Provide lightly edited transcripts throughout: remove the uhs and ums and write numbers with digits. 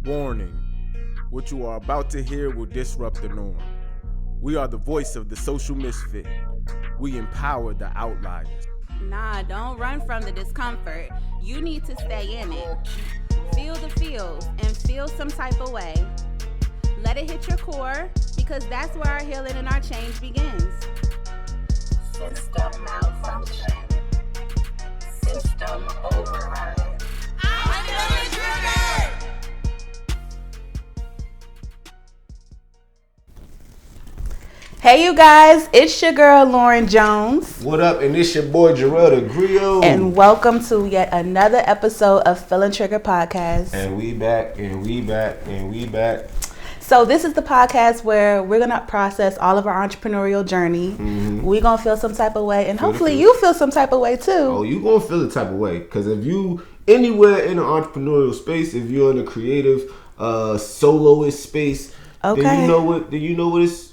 Warning, what you are about to hear will disrupt the norm. We are the voice of the social misfit. We empower the outliers. Nah, don't run from the discomfort. You need to stay in it. Feel the feels and feel some type of way. Let it hit your core, because that's where our healing and our change begins. System malfunction. System override. Hey you guys, it's your girl Lauren Jones. What up? And it's your boy Jarrell T.G. And welcome to yet another episode of Feeling Trigger Podcast. And we back, and we back, and we back. So this is the podcast where we're going to process all of our entrepreneurial journey. Mm-hmm. We're going to feel some type of way, and hopefully you feel some type of way too. Oh, you going to feel the type of way. Because if you, anywhere in the entrepreneurial space, if you're in a creative, soloist space, okay, then you know what the vibes,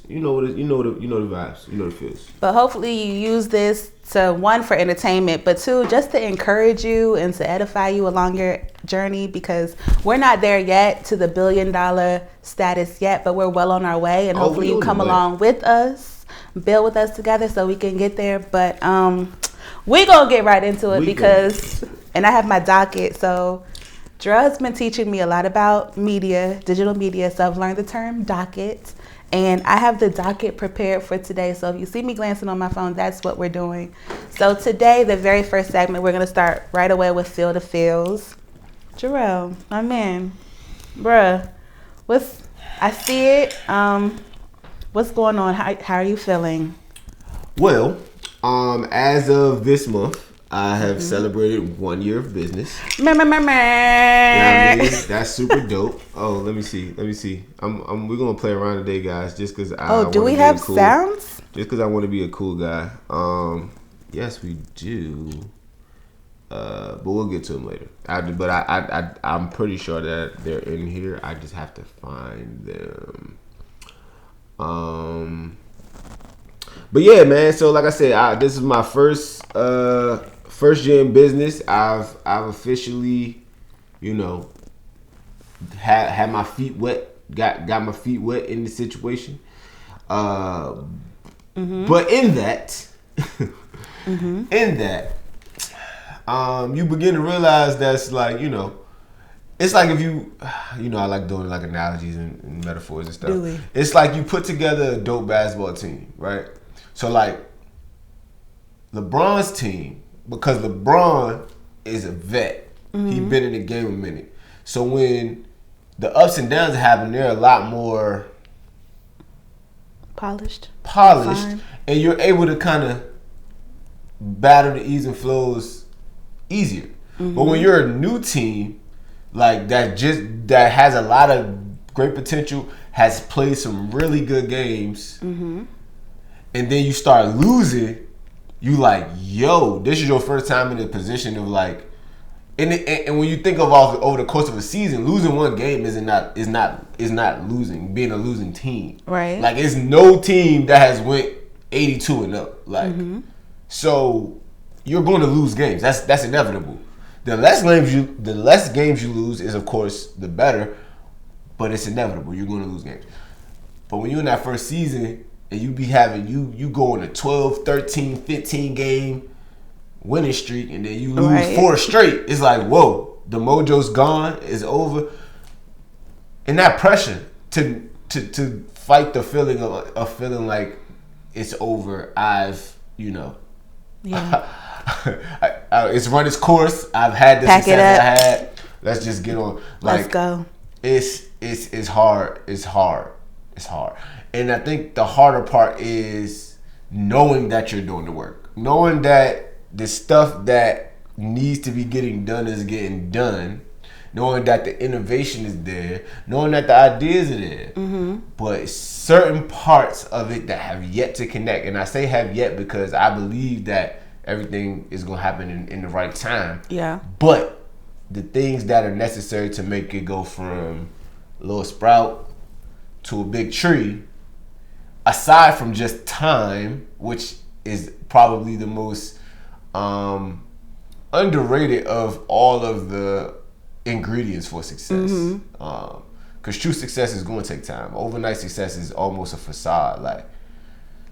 you know the feels. But hopefully you use this to, one, for entertainment, but two, just to encourage you and to edify you along your journey, because we're not there yet to the $1 billion status yet, but we're well on our way, and hopefully you come along with us, build with us together so we can get there. But we're gonna get right into it because I have my docket. So Jarrell's been teaching me a lot about media, digital media, so I've learned the term docket. And I have the docket prepared for today. So if you see me glancing on my phone, that's what we're doing. So today, the very first segment, we're going to start right away with Feel the Feels. Jarrell, my man, bruh, I see it. What's going on? How are you feeling? Well, as of this month, I have celebrated 1 year of business. Yeah, I mean, that's super dope. Oh, let me see. We're gonna play around today, guys. Just because do we have sounds? Just because I want to be a cool guy. Yes, we do. But we'll get to them later. I'm pretty sure that they're in here. I just have to find them. But yeah, man. So like I said, this is my first year in business. I've officially, had my feet wet. Got my feet wet in the situation. But in that, you begin to realize that's like, it's like if you, I like doing like analogies and metaphors and stuff. Really? It's like you put together a dope basketball team, right? So like LeBron's team, because LeBron is a vet. He's been in the game a minute. So when the ups and downs happen, they're a lot more polished, and you're able to kind of battle the ebbs and flows easier. But when you're a new team, like that has a lot of great potential, has played some really good games, and then you start losing, you like, yo, this is your first time in a position of like, and when you think of over the course of a season, losing one game is not losing, being a losing team. Right. Like it's no team that has went 82 and up. Like so you're going to lose games. That's inevitable. The less games you lose is of course the better, but it's inevitable. You're going to lose games. But when you're in that first season and you be having you go on a 12, 13, 15 game winning streak and then you lose 4 straight, it's like, whoa, the mojo's gone, it's over. And that pressure to fight the feeling of feeling like it's over, it's run its course. I've had the success I had. Let's just get on. Like, let's go. It's hard. It's hard. And I think the harder part is knowing that you're doing the work. Knowing that the stuff that needs to be getting done is getting done. Knowing that the innovation is there. Knowing that the ideas are there. But certain parts of it that have yet to connect. And I say have yet because I believe that everything is going to happen in the right time. Yeah. But the things that are necessary to make it go from a little sprout to a big tree, aside from just time, which is probably the most underrated of all of the ingredients for success. Because true success is going to take time. Overnight success is almost a facade. Like,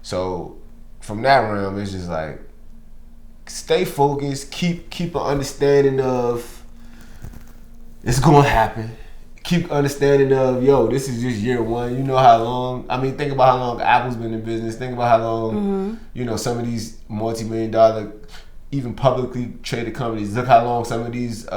so from that realm, it's just like, stay focused, keep an understanding of it's going to happen. Keep understanding of, yo, this is just year one. You know how long, I mean, think about how long Apple's been in business. Think about how long, you know, some of these multi-million-dollar, even publicly traded companies. Look how long some of these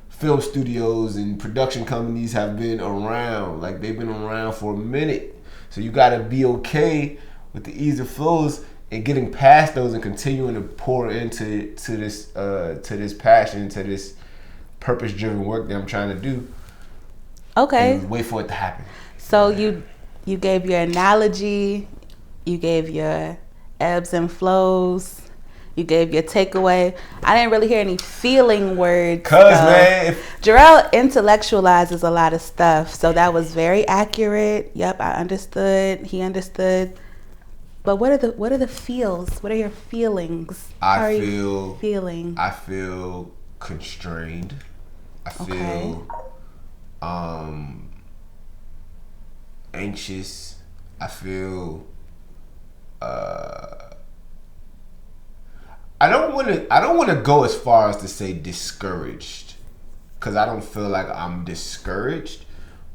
film studios and production companies have been around. Like, they've been around for a minute. So you got to be okay with the ease of flows and getting past those and continuing to pour into this passion, to this purpose-driven work that I'm trying to do. Okay. And wait for it to happen. So you gave your analogy, you gave your ebbs and flows, you gave your takeaway. I didn't really hear any feeling words. Man, Jarrell intellectualizes a lot of stuff, so that was very accurate. Yep, I understood. He understood. But what are the feels? What are your feelings? I feel constrained. I feel anxious. I feel I don't want to go as far as to say discouraged, because I don't feel like I'm discouraged,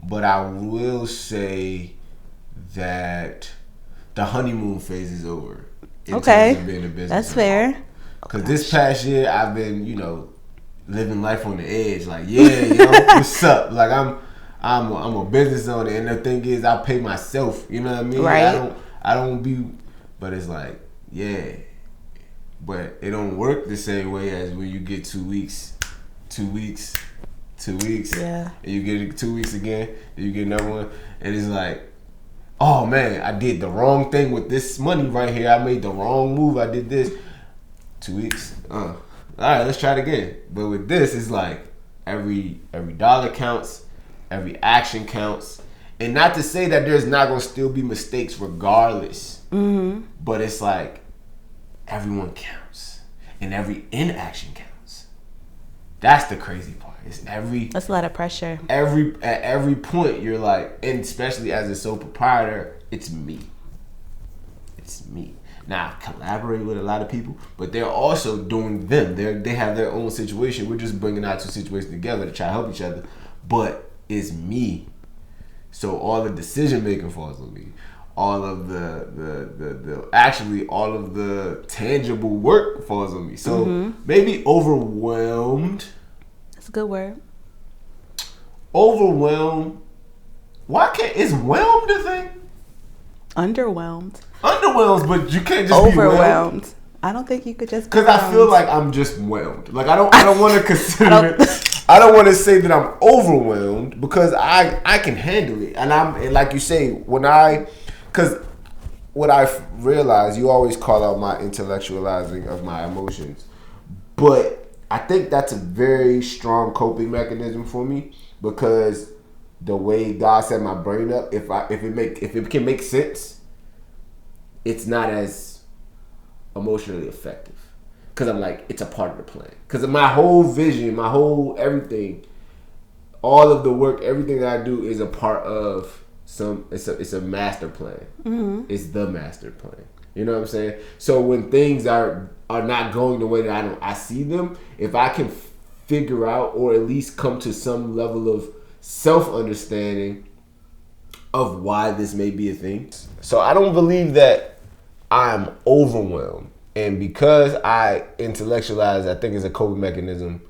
but I will say that the honeymoon phase is over. In terms of being a business that's fair. Because this past year I've been, you know, living life on the edge. Like, yeah, yo, what's up? Like, I'm a business owner, and the thing is, I pay myself. You know what I mean? Right. I don't be, but it's like, yeah, but it don't work the same way as when you get 2 weeks, Yeah. and you get it 2 weeks again, and you get another one, and it's like, oh man, I did the wrong thing with this money right here. I made the wrong move. I did this. 2 weeks. All right, let's try it again. But with this, it's like every dollar counts, every action counts, and not to say that there's not gonna still be mistakes regardless. But it's like everyone counts, and every inaction counts. That's the crazy part. That's a lot of pressure. At every point, you're like, and especially as a sole proprietor, it's me. It's me. Now, I collaborate with a lot of people, but they're also doing them. They have their own situation. We're just bringing our two situations together to try to help each other. But it's me. So all the decision making falls on me. All of all of the tangible work falls on me. So maybe overwhelmed. That's a good word. Overwhelmed. Is whelmed a thing? Underwhelmed. Underwhelmed, but you can't just Overwhelmed. be whelmed. I don't think you could just. Because I feel like I'm just whelmed. Like I don't want to consider it. I don't want to say that I'm overwhelmed because I can handle it, and like you say, because what I've realized, you always call out my intellectualizing of my emotions, but I think that's a very strong coping mechanism for me, because the way God set my brain up, if it can make sense, it's not as emotionally effective. Because I'm like, it's a part of the plan. Because my whole vision, my whole everything, all of the work, everything that I do is a part of it's a master plan. It's the master plan. You know what I'm saying? So when things are not going the way that I see them, if I can figure out or at least come to some level of self-understanding of why this may be a thing. So I don't believe that I'm overwhelmed. And because I intellectualize, I think it's a coping mechanism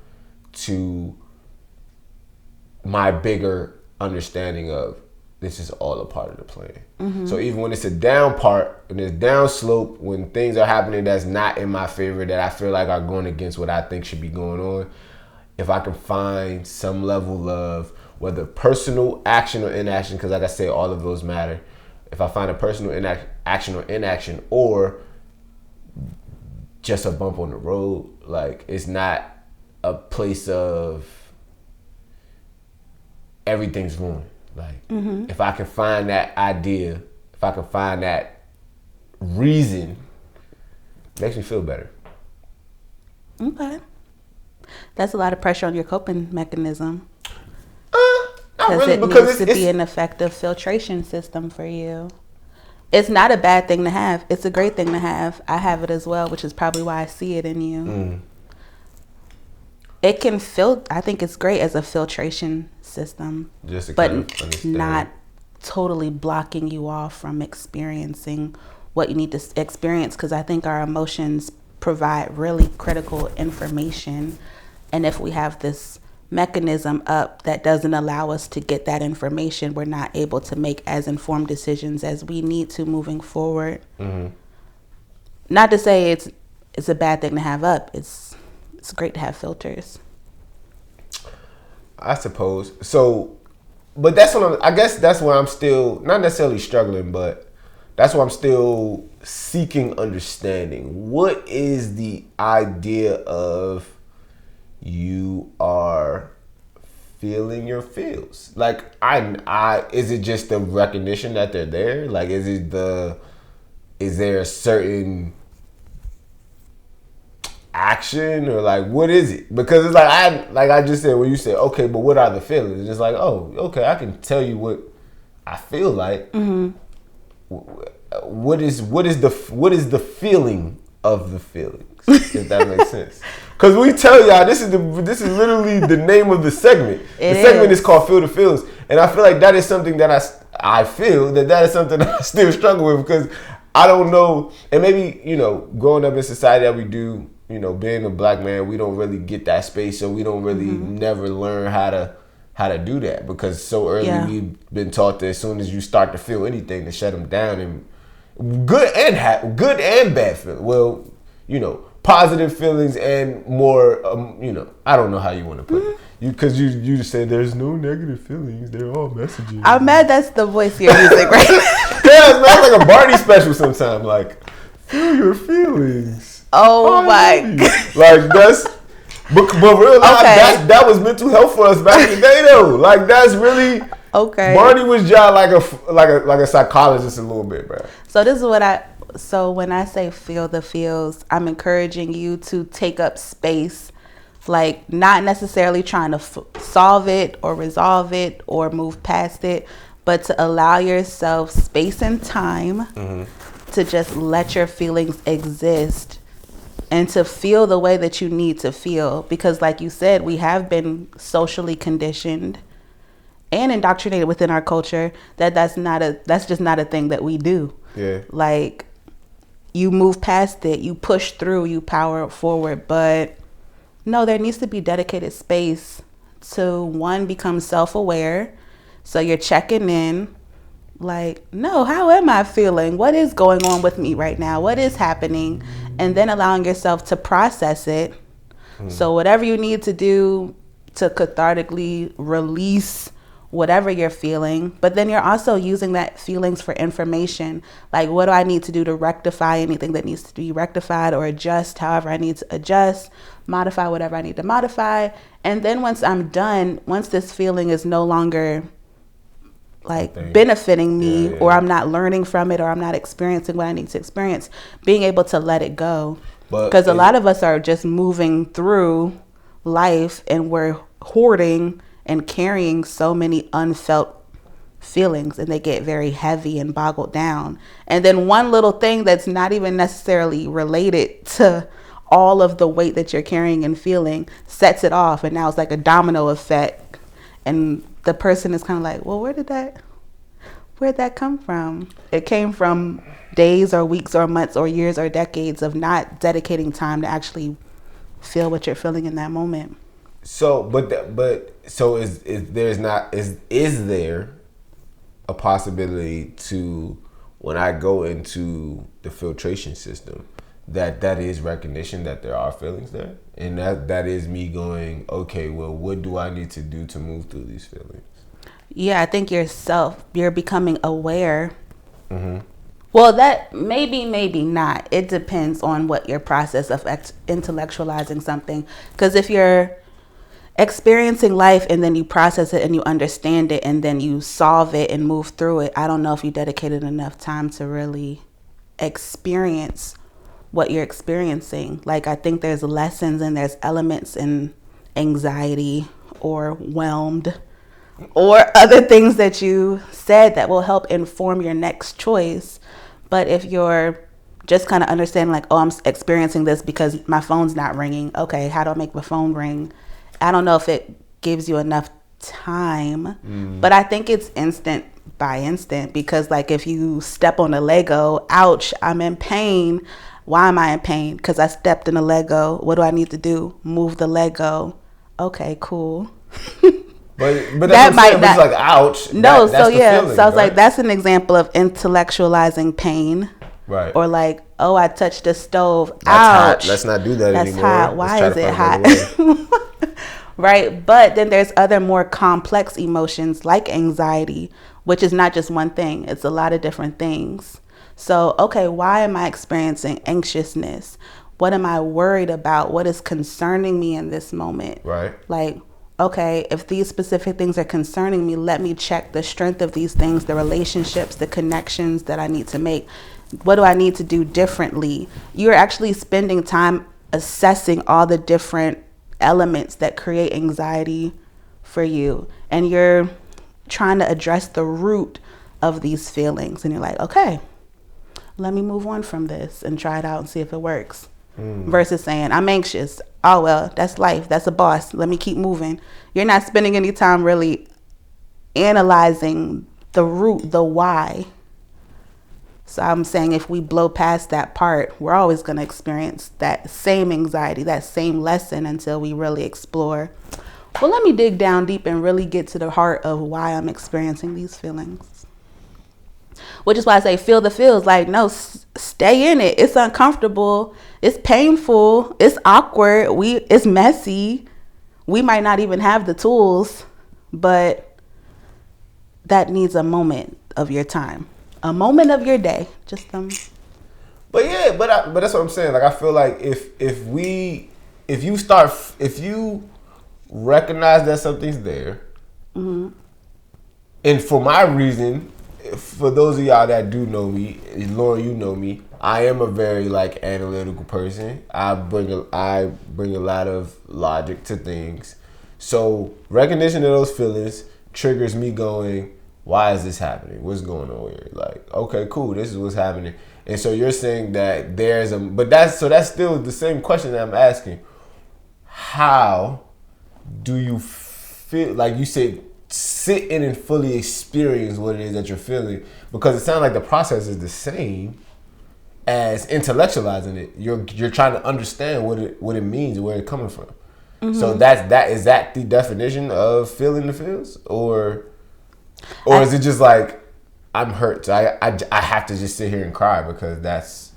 to my bigger understanding of this is all a part of the plan. So even when it's a down part, when it's down slope, when things are happening that's not in my favor, that I feel like are going against what I think should be going on, if I can find some level of whether personal action or inaction, because like I say, all of those matter. If I find a personal action or inaction, or just a bump on the road, like it's not a place of everything's ruined. Like if I can find that idea, if I can find that reason, it makes me feel better. Okay. That's a lot of pressure on your coping mechanism. Not really, It because needs to be an effective filtration system for you. It's not a bad thing to have. It's a great thing to have. I have it as well, which is probably why I see it in you. It can I think it's great as a filtration system, just to but kind of understand. not totally blocking you off from experiencing what you need to experience, because I think our emotions provide really critical information. And if we have this mechanism up that doesn't allow us to get that information, we're not able to make as informed decisions as we need to moving forward. Not to say it's a bad thing to have up. It's great to have filters. I suppose so, but that's what I guess that's where I'm still not necessarily struggling, but that's why I'm still seeking understanding. What is the idea of you are feeling your feels? Like, I is it just the recognition that they're there? Like, is there a certain action, or like, what is it? Because it's like I just said, when you said, okay, but what are the feelings? It's just like, oh, okay, I can tell you what I feel like. What is the feeling of the feelings? If that makes sense. Because we tell y'all this is literally the name of the segment. The segment is called Feel the Feels, and I feel like that is something that I feel that is something that I still struggle with, because I don't know, and maybe, growing up in society that we do, being a black man, we don't really get that space, so we don't really never learn how to do that, because so early we've been taught that as soon as you start to feel anything, to shut them down, and good and bad feelings. Well, positive feelings and more, I don't know how you want to put it. Because you just said there's no negative feelings, they're all messages. I'm mad that's the voice you're using right now. Yeah, it sounds like a Barney special sometimes. Like, feel your feelings. Oh my God. Like, that's, but real life, that was mental health for us back in the day, though. Like, that's really, okay. Barney was just like a psychologist a little bit, bro. So this is so when I say feel the feels, I'm encouraging you to take up space, like not necessarily trying to solve it or resolve it or move past it, but to allow yourself space and time to just let your feelings exist and to feel the way that you need to feel. Because like you said, we have been socially conditioned and indoctrinated within our culture that's just not a thing that we do. Yeah. Like, you move past it, you push through, you power forward. But no, there needs to be dedicated space to, one, become self-aware. So you're checking in, like, no, how am I feeling? What is going on with me right now? What is happening? And then allowing yourself to process it. So whatever you need to do to cathartically release whatever you're feeling, but then you're also using that feelings for information. Like, what do I need to do to rectify anything that needs to be rectified, or adjust however I need to adjust, modify whatever I need to modify. And then once I'm done, once this feeling is no longer like benefiting me, or I'm not learning from it, or I'm not experiencing what I need to experience, being able to let it go. Because a lot of us are just moving through life and we're hoarding and carrying so many unfelt feelings, and they get very heavy and boggled down. And then one little thing that's not even necessarily related to all of the weight that you're carrying and feeling sets it off, and now it's like a domino effect, and the person is kind of like, well, where'd that come from? It came from days or weeks or months or years or decades of not dedicating time to actually feel what you're feeling in that moment. So, is there a possibility to, when I go into the filtration system, that is recognition that there are feelings there, and that is me going, okay, well, what do I need to do to move through these feelings? Yeah, I think you're becoming aware. Well, that maybe not. It depends on what your process of intellectualizing something. Because if you're experiencing life and then you process it and you understand it and then you solve it and move through it, I don't know if you dedicated enough time to really experience what you're experiencing. Like, I think there's lessons and there's elements and anxiety or whelmed or other things that you said that will help inform your next choice. But if you're just kind of understanding like, oh, I'm experiencing this because my phone's not ringing. Okay, how do I make my phone ring? I don't know if it gives you enough time, but I think it's instant by instant, because like if you step on a Lego, ouch, I'm in pain. Why am I in pain? Because I stepped in a Lego. What do I need to do? Move the Lego. Okay, cool. But that might not. It's like ouch. No, that's so yeah, feeling, so I was right? like, that's an example of intellectualizing pain. Right. Or like, oh, I touched the stove. That's ouch. hot. Let's not do that that's anymore. Hot. Why Let's is try it to find another way. hot? Right. But then there's other more complex emotions like anxiety, which is not just one thing. It's a lot of different things. So, okay, why am I experiencing anxiousness? What am I worried about? What is concerning me in this moment? Right. Like, okay, if these specific things are concerning me, let me check the strength of these things, the relationships, the connections that I need to make. What do I need to do differently? You're actually spending time assessing all the different elements that create anxiety for you. And you're trying to address the root of these feelings. And you're like, okay, let me move on from this and try it out and see if it works. Versus saying, I'm anxious. Oh, well, that's life. That's a boss. Let me keep moving. You're not spending any time really analyzing the root, the why. So I'm saying if we blow past that part, we're always going to experience that same anxiety, that same lesson until we really explore. Well, let me dig down deep and really get to the heart of why I'm experiencing these feelings. Which is why I say feel the feels. Like, no, stay in it. It's uncomfortable. It's painful. It's awkward. It's messy. We might not even have the tools, but that needs a moment of your time. A moment of your day, just But yeah, but that's what I'm saying. Like I feel like if you recognize that something's there, and for my reason, for those of y'all that do know me, Lauren, you know me, I am a very like analytical person. I bring a lot of logic to things. So recognition of those feelings triggers me going, why is this happening? What's going on here? Like, okay, cool, this is what's happening. And so you're saying that that's still the same question that I'm asking. How do you feel? Like you said, sit in and fully experience what it is that you're feeling, because it sounds like the process is the same as intellectualizing it. You're trying to understand what it means and where it's coming from. So is that the definition of feeling the feels, or is it just like I'm hurt, so I have to just sit here and cry because that's...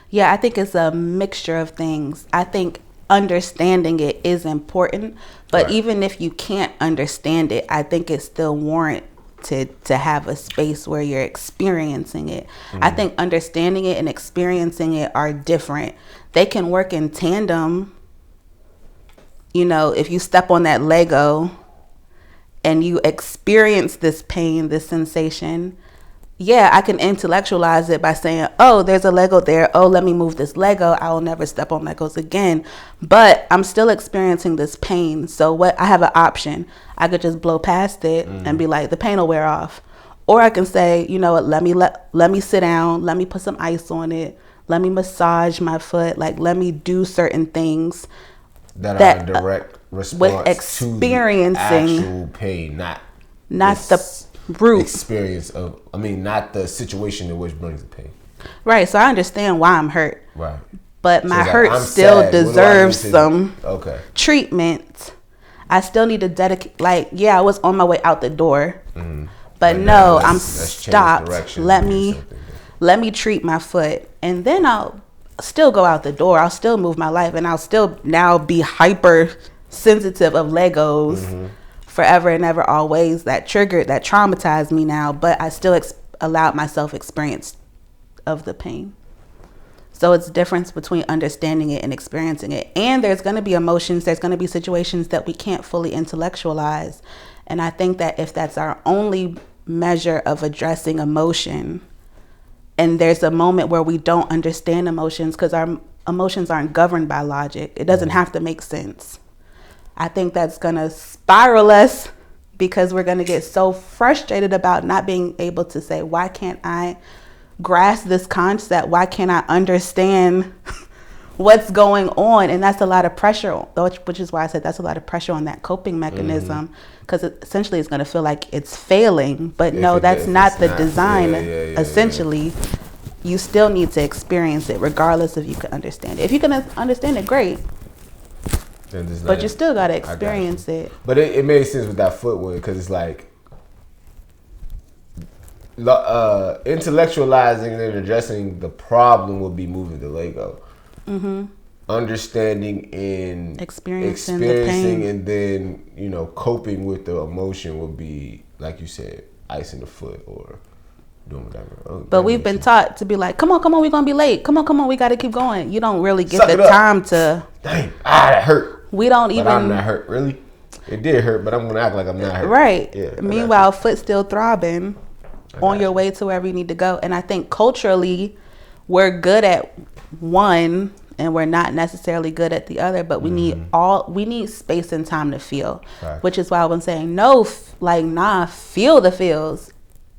Yeah, I think it's a mixture of things. I think understanding it is important, but right. Even if you can't understand it, I think it's still warranted to have a space where you're experiencing it. I think understanding it and experiencing it are different. They can work in tandem. You know, if you step on that Lego and you experience this pain, this sensation, yeah, I can intellectualize it by saying, oh, there's a Lego there. Oh, let me move this Lego. I will never step on Legos again. But I'm still experiencing this pain. So I have an option. I could just blow past it and be like, the pain will wear off. Or I can say, you know what, let me sit down. Let me put some ice on it. Let me massage my foot. Like, let me do certain things that are a direct response with experiencing to the actual pain, not the root experience of, not the situation in which brings the pain. Right. So I understand why I'm hurt. Right. But my hurt still sad. Deserves some treatment. I still need to dedicate, I was on my way out the door, but no, I'm stopped. Let me treat my foot, and then I'll still go out the door. I'll still move my life, and I'll still now be hyper sensitive of Legos forever and ever, always. That traumatized me now, but I still allowed myself experience of the pain. So it's the difference between understanding it and experiencing it. And there's going to be emotions, there's going to be situations that we can't fully intellectualize. And I think that if that's our only measure of addressing emotion, and there's a moment where we don't understand emotions because our emotions aren't governed by logic, it doesn't have to make sense. I think that's going to spiral us because we're going to get so frustrated about not being able to say, why can't I grasp this concept? Why can't I understand what's going on? And that's a lot of pressure, which is why I said that's a lot of pressure on that coping mechanism, because essentially it's going to feel like it's failing. But no, that's not the design. Essentially, you still need to experience it regardless if you can understand it. If you can understand it, great. But you still got to experience it. But it made sense with that foot one, because it's like intellectualizing and addressing the problem would be moving the Lego. Mm-hmm. Understanding and experiencing the pain, and then, you know, coping with the emotion would be, like you said, icing the foot or doing whatever. But we've been taught to be like, come on, we're gonna be late. Come on, we got to keep going. You don't really get the time to. Dang, that hurt. We don't but I'm not hurt, really. It did hurt, but I'm gonna act like I'm not hurt. Right. Yeah, meanwhile, foot still throbbing on your way to wherever you need to go. And I think culturally, we're good at one and we're not necessarily good at the other, but we need space and time to feel. Right. Which is why I've been saying feel the feels.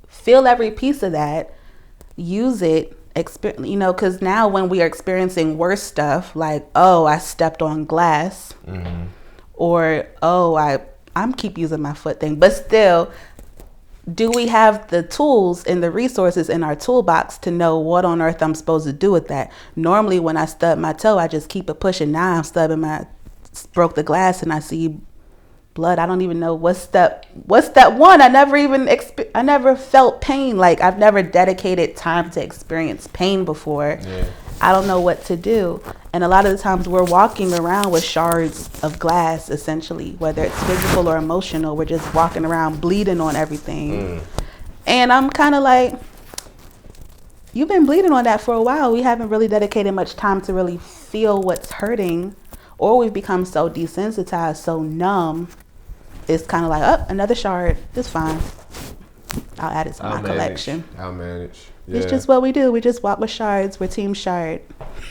Feel every piece of that. Use it. Because now when we are experiencing worse stuff, like, oh, I stepped on glass, or, oh, I'm keep using my foot thing, but still, do we have the tools and the resources in our toolbox to know what on earth I'm supposed to do with that? Normally, when I stub my toe, I just keep it pushing. Now I'm broke the glass and I see blood. I don't even know what's step one. I never felt pain. Like, I've never dedicated time to experience pain before. Yeah. I don't know what to do. And a lot of the times we're walking around with shards of glass, essentially, whether it's physical or emotional. We're just walking around bleeding on everything. And I'm kind of like, you've been bleeding on that for a while. We haven't really dedicated much time to really feel what's hurting, or we've become so desensitized, so numb. It's kind of like, oh, another shard. It's fine. I'll add it to my collection. I'll manage. Yeah. It's just what we do. We just walk with shards. We're Team Shard.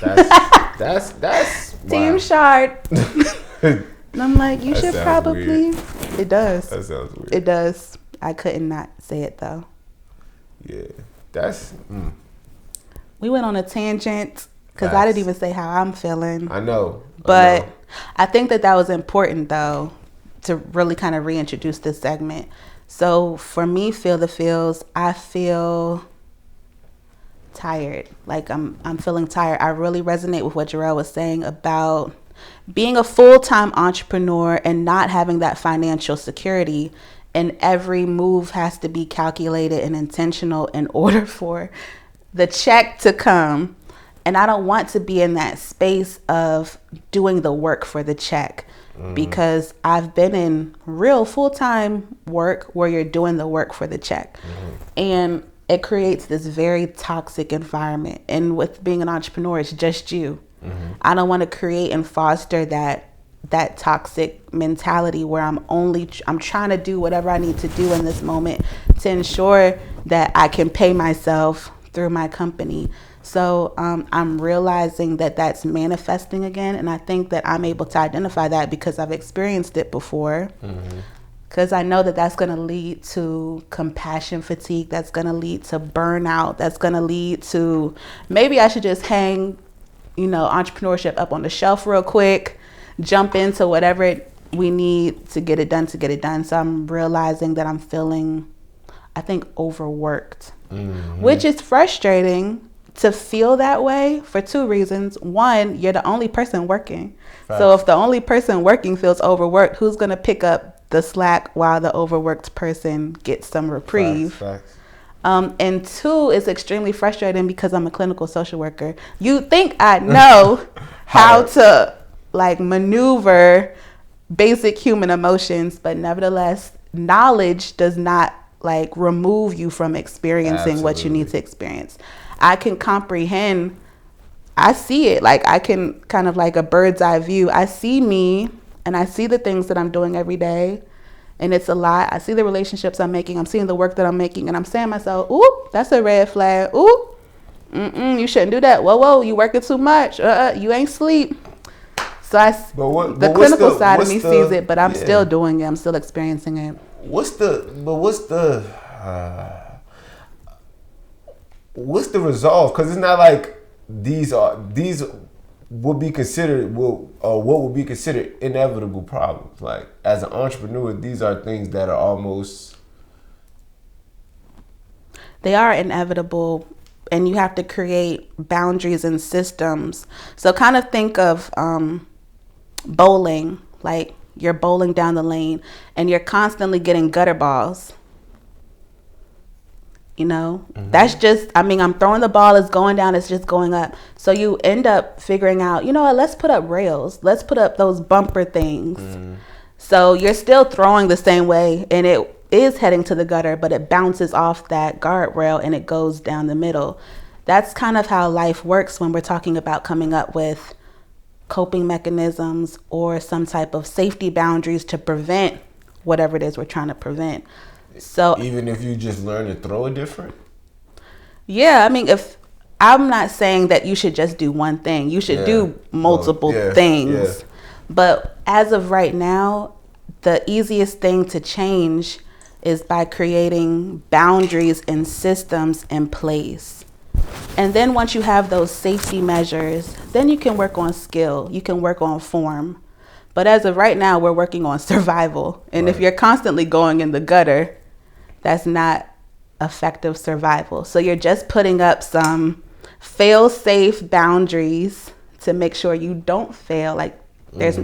That's Team Shard. And I'm like, you should probably. Weird. It does. That sounds weird. It does. I couldn't not say it though. Yeah, that's. We went on a tangent because I didn't even say how I'm feeling. I know. But I think that was important though, to really kind of reintroduce this segment. So for me, feel the feels. I feel tired. Like I'm feeling tired. I really resonate with what Jarrell was saying about being a full-time entrepreneur and not having that financial security, and every move has to be calculated and intentional in order for the check to come. And I don't want to be in that space of doing the work for the check, because I've been in real full-time work where you're doing the work for the check. And it creates this very toxic environment. And with being an entrepreneur, it's just you. I don't want to create and foster that toxic mentality where I'm trying to do whatever I need to do in this moment to ensure that I can pay myself through my company. So I'm realizing that that's manifesting again. And I think that I'm able to identify that because I've experienced it before. Because I know that that's going to lead to compassion fatigue. That's going to lead to burnout. That's going to lead to maybe I should just hang, entrepreneurship up on the shelf real quick, jump into whatever we need to get it done. So I'm realizing that I'm feeling, I think, overworked, which is frustrating to feel that way for two reasons. One, you're the only person working. Facts. So if the only person working feels overworked, who's going to pick up the slack while the overworked person gets some reprieve? Facts. And two, it's extremely frustrating because I'm a clinical social worker. You think I know how to maneuver basic human emotions, but nevertheless, knowledge does not remove you from experiencing what you need to experience. I can comprehend. I see it. I can kind of a bird's eye view. I see me and I see the things that I'm doing every day. And it's a lot. I see the relationships I'm making. I'm seeing the work that I'm making. And I'm saying to myself, ooh, that's a red flag. Ooh, you shouldn't do that. Whoa, you working too much. You ain't sleep. So the clinical side of me the, sees it, but I'm still doing it. I'm still experiencing it. What's the resolve? Because it's not like these would be considered what would be considered inevitable problems. Like as an entrepreneur, these are things that are almost, they are inevitable, and you have to create boundaries and systems. So kind of think of bowling, like you're bowling down the lane and you're constantly getting gutter balls. You know, that's just, I mean, I'm throwing the ball, it's going down, it's just going up. So you end up figuring out, you know what, let's put up rails. Let's put up those bumper things. So you're still throwing the same way, and it is heading to the gutter, but it bounces off that guardrail and it goes down the middle. That's kind of how life works when we're talking about coming up with coping mechanisms or some type of safety boundaries to prevent whatever it is we're trying to prevent. So even if you just learn to throw it different. Yeah, I mean, if I'm not saying that you should just do one thing, you should do multiple things. But as of right now, the easiest thing to change is by creating boundaries and systems in place. And then once you have those safety measures, then you can work on skill, you can work on form. But as of right now, we're working on survival. And if you're constantly going in the gutter, that's not effective survival. So you're just putting up some fail-safe boundaries to make sure you don't fail. Like there's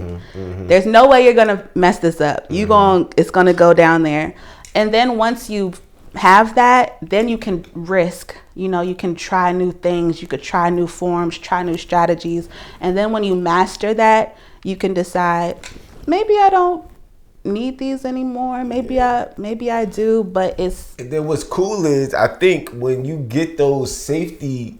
no way you're gonna mess this up. It's gonna go down there. And then once you have that, then you can risk. You know, you can try new things. You could try new forms, try new strategies. And then when you master that, you can decide, maybe I don't need these anymore. Maybe I do, but it's. And then what's cool is, I think when you get those safety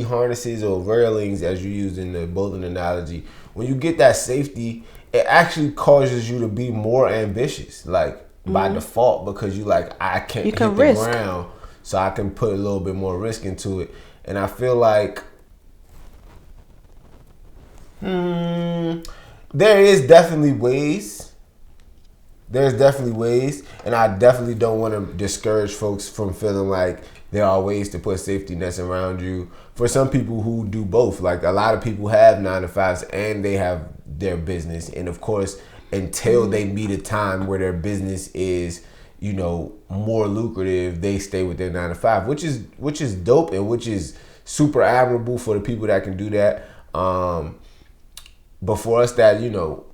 harnesses or railings, as you use in the bowling analogy, when you get that safety, it actually causes you to be more ambitious, like by default, because you like, I can't hit the ground, so I can put a little bit more risk into it. And I feel like there is definitely ways. There's definitely ways, and I definitely don't want to discourage folks from feeling like there are ways to put safety nets around you. For some people who do both, like a lot of people have 9-to-5s and they have their business, and of course, until they meet a time where their business is, you know, more lucrative, they stay with their 9-to-5, which is dope, and which is super admirable for the people that can do that. But for us that, you know,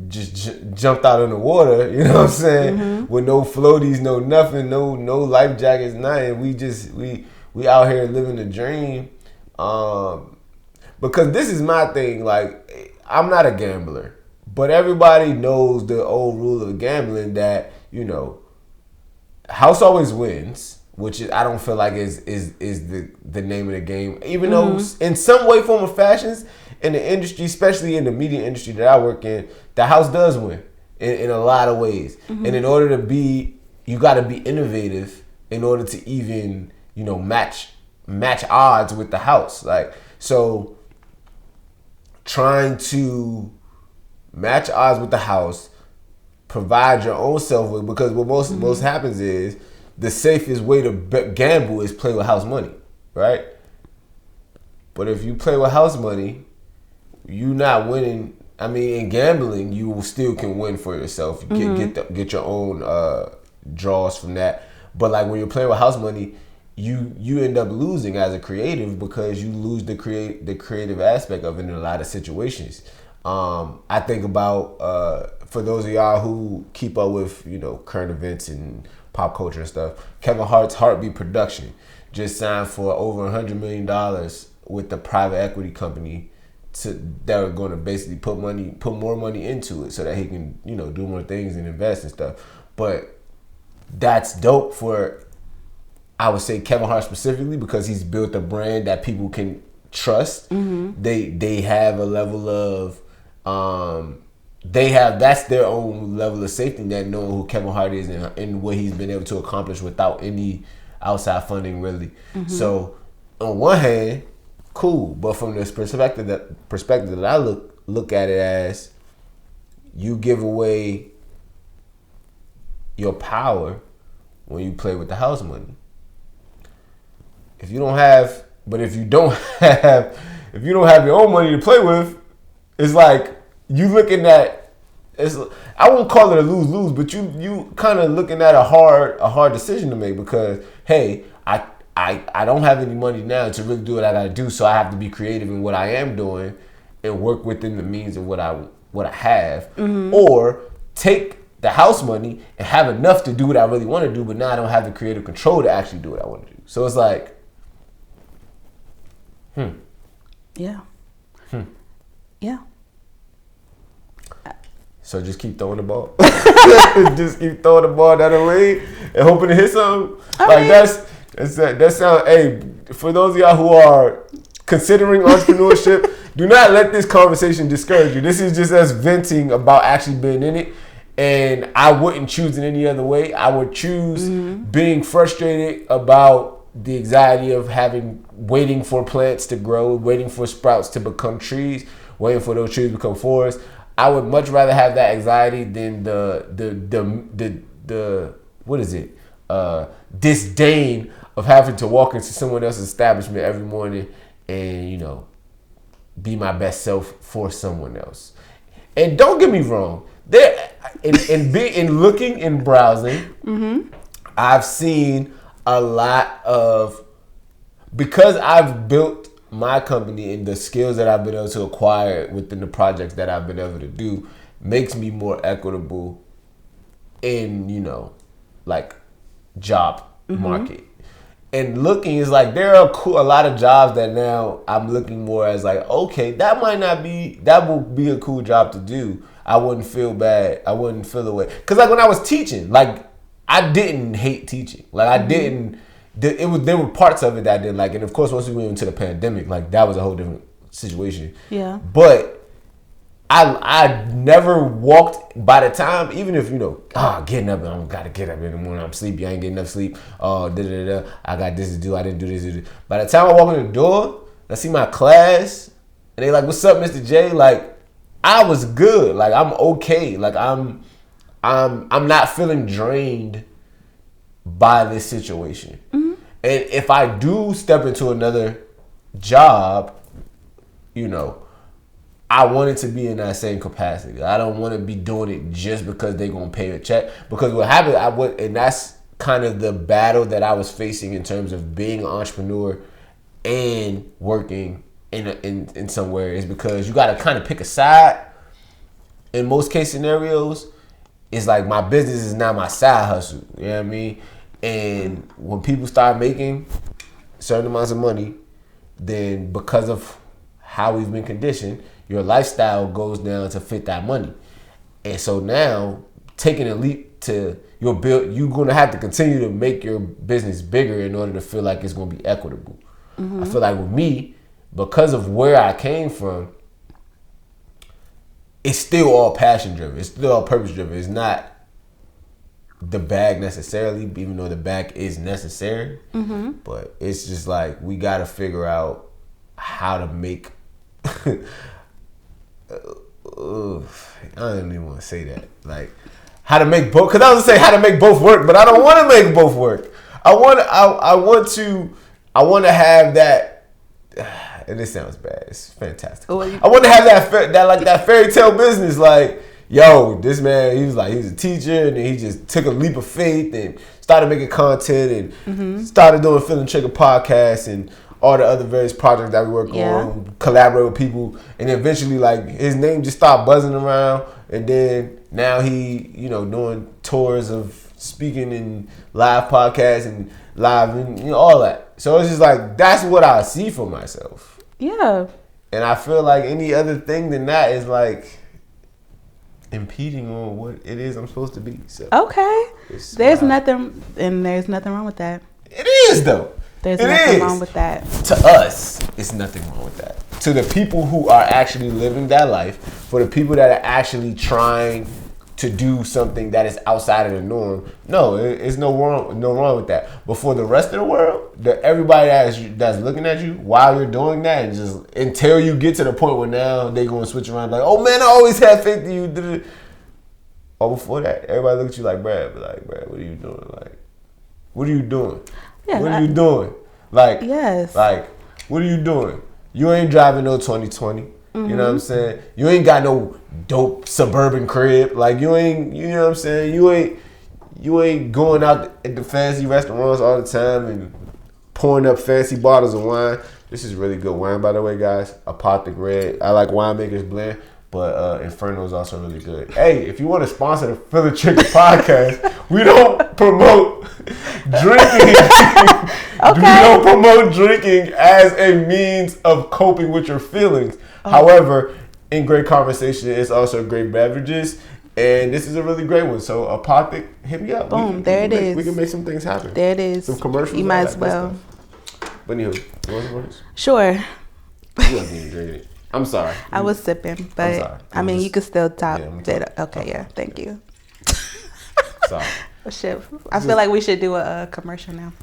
just jumped out in the water, you know what I'm saying? With no floaties, no nothing, no life jackets, nothing. We out here living the dream. Because this is my thing, like, I'm not a gambler, but everybody knows the old rule of gambling that, you know, house always wins, which is, I don't feel like is the name of the game. Even though in some way, form, or fashions, in the industry, especially in the media industry that I work in, the house does win in a lot of ways. And in order to be, you got to be innovative in order to even, you know, match odds with the house. Like, so trying to match odds with the house, provide your own self with, because what most happens is the safest way to gamble is play with house money, right? But if you play with house money, you not winning. I mean, in gambling, you still can win for yourself. You get your own draws from that. But like when you're playing with house money, you end up losing as a creative, because you lose the creative aspect of it in a lot of situations. I think about for those of y'all who keep up with, you know, current events and pop culture and stuff, Kevin Hart's Heartbeat Production just signed for over $100 million with the private equity company that are going to basically put more money into it so that he can, you know, do more things and invest and stuff. But that's dope for, I would say, Kevin Hart specifically, because he's built a brand that people can trust. They have a level of that's their own level of safety net, knowing who Kevin Hart is and what he's been able to accomplish without any outside funding, really. So on one hand, cool, but from this perspective that I look look at it as you give away your power when you play with the house money. If you don't have your own money to play with, it's like you looking at, I won't call it a lose-lose, but you kind of looking at a hard decision to make, because hey, I don't have any money now to really do what I gotta do, so I have to be creative in what I am doing and work within the means of what I have, or take the house money and have enough to do what I really want to do, but now I don't have the creative control to actually do what I want to do. So it's like, Yeah. Yeah. So just keep throwing the ball. Just keep throwing the ball down the lane and hoping to hit something. That sound. Hey, for those of y'all who are considering entrepreneurship, do not let this conversation discourage you. This is just us venting about actually being in it. And I wouldn't choose it any other way. I would choose being frustrated about the anxiety of waiting for plants to grow, waiting for sprouts to become trees, waiting for those trees to become forests. I would much rather have that anxiety than the what is it? Disdain of having to walk into someone else's establishment every morning and, be my best self for someone else. And don't get me wrong, in looking and browsing, I've seen a lot of, because I've built my company and the skills that I've been able to acquire within the projects that I've been able to do makes me more equitable in, like job market. And looking is like, there are a lot of jobs that now I'm looking more as like, okay, that will be a cool job to do. I wouldn't feel bad. I wouldn't feel the way. Because like when I was teaching, like I didn't hate teaching. Like I didn't, there were parts of it that I didn't like. And of course, once we went into the pandemic, like that was a whole different situation. Yeah. But I never walked, by the time, even if, getting up, I gotta get up in the morning, I'm sleepy, I ain't getting enough sleep, I got this to do, I didn't do this. By the time I walk in the door, I see my class, and they like, what's up, Mr. J? Like, I was good. Like, I'm okay. Like, I'm not feeling drained by this situation. And if I do step into another job, I want it to be in that same capacity. I don't want to be doing it just because they're going to pay a check. Because what happened, and that's kind of the battle that I was facing in terms of being an entrepreneur and working in somewhere, is because you got to kind of pick a side. In most case scenarios, it's like my business is now my side hustle. You know what I mean? And when people start making certain amounts of money, then because of how we've been conditioned, your lifestyle goes down to fit that money. And so now, taking a leap to your build, you're going to have to continue to make your business bigger in order to feel like it's going to be equitable. I feel like with me, because of where I came from, it's still all passion driven. It's still all purpose driven. It's not the bag necessarily, even though the bag is necessary. But it's just like, we got to figure out how to make... I don't even want to say that. Like, how to make both, because I was gonna say how to make both work, but I don't want to make both work. I want to have that, and this sounds bad. It's fantastic. I want to have that fairy tale business. Like, yo, this man, he was a teacher, and then he just took a leap of faith and started making content and started doing Feeling Trigger podcasts and all the other various projects that we work on, collaborate with people, and eventually, like, his name just started buzzing around, and then now he, doing tours of speaking in live podcasts and live and all that. So it's just like, that's what I see for myself. Yeah. And I feel like any other thing than that is like impeding on what it is I'm supposed to be. So okay. There's nothing wrong with that. It is though. There's nothing wrong with that. To us, it's nothing wrong with that. To the people who are actually living that life, for the people that are actually trying to do something that is outside of the norm. No, it's no wrong with that. But for the rest of the world, everybody that's looking at you while you're doing that, and just until you get to the point where now they going to switch around like, oh man, I always had faith in you. Or before that, everybody look at you like, Brad, what are you doing? Like, what are you doing? Yeah, what are you doing? Like, yes. Like, what are you doing? You ain't driving no 2020. You know what I'm saying? You ain't got no dope suburban crib. Like, you ain't, you know what I'm saying? You ain't going out at the fancy restaurants all the time and pouring up fancy bottles of wine. This is really good wine, by the way, guys. Apothic Red. I like Winemaker's Blend, but Inferno is also really good. Hey, if you want to sponsor the Philly Chicken Podcast, we don't promote drinking. Okay. We don't promote drinking as a means of coping with your feelings. However, in great conversation, it's also great beverages, and this is a really great one. So, Apothic, hit me up. Boom, there it is. We can make some things happen. There it is. Some commercials. You might as well. But anywho, you want some words? Sure. You wasn't even drinking it. I'm sorry. I was sipping, but sorry. I mean, you could still talk. Yeah, Okay, yeah, thank you. Sorry. Oh, shit. I feel like we should do a commercial now.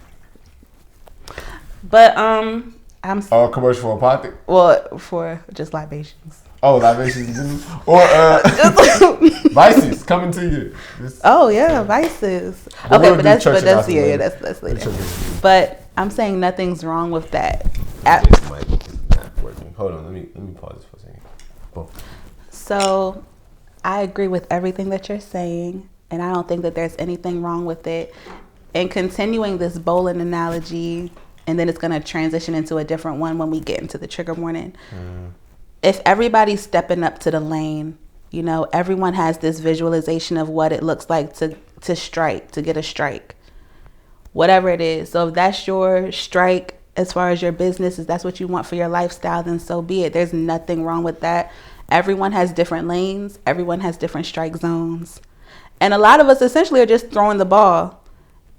But I'm commercial for Apothic? well for just libations. Oh, libations or vices coming to you. Vices. But okay, we'll but that's later. That's later. But I'm saying nothing's wrong with that. This mic is not working. Hold on, let me pause this for a second. Boom. So I agree with everything that you're saying, and I don't think that there's anything wrong with it. And continuing this bowling analogy, and then it's going to transition into a different one when we get into the trigger warning. If everybody's stepping up to the lane, you know, everyone has this visualization of what it looks like to strike, to get a strike, whatever it is. So if that's your strike as far as your business, if that's what you want for your lifestyle, then so be it. There's nothing wrong with that. Everyone has different lanes. Everyone has different strike zones. And a lot of us essentially are just throwing the ball.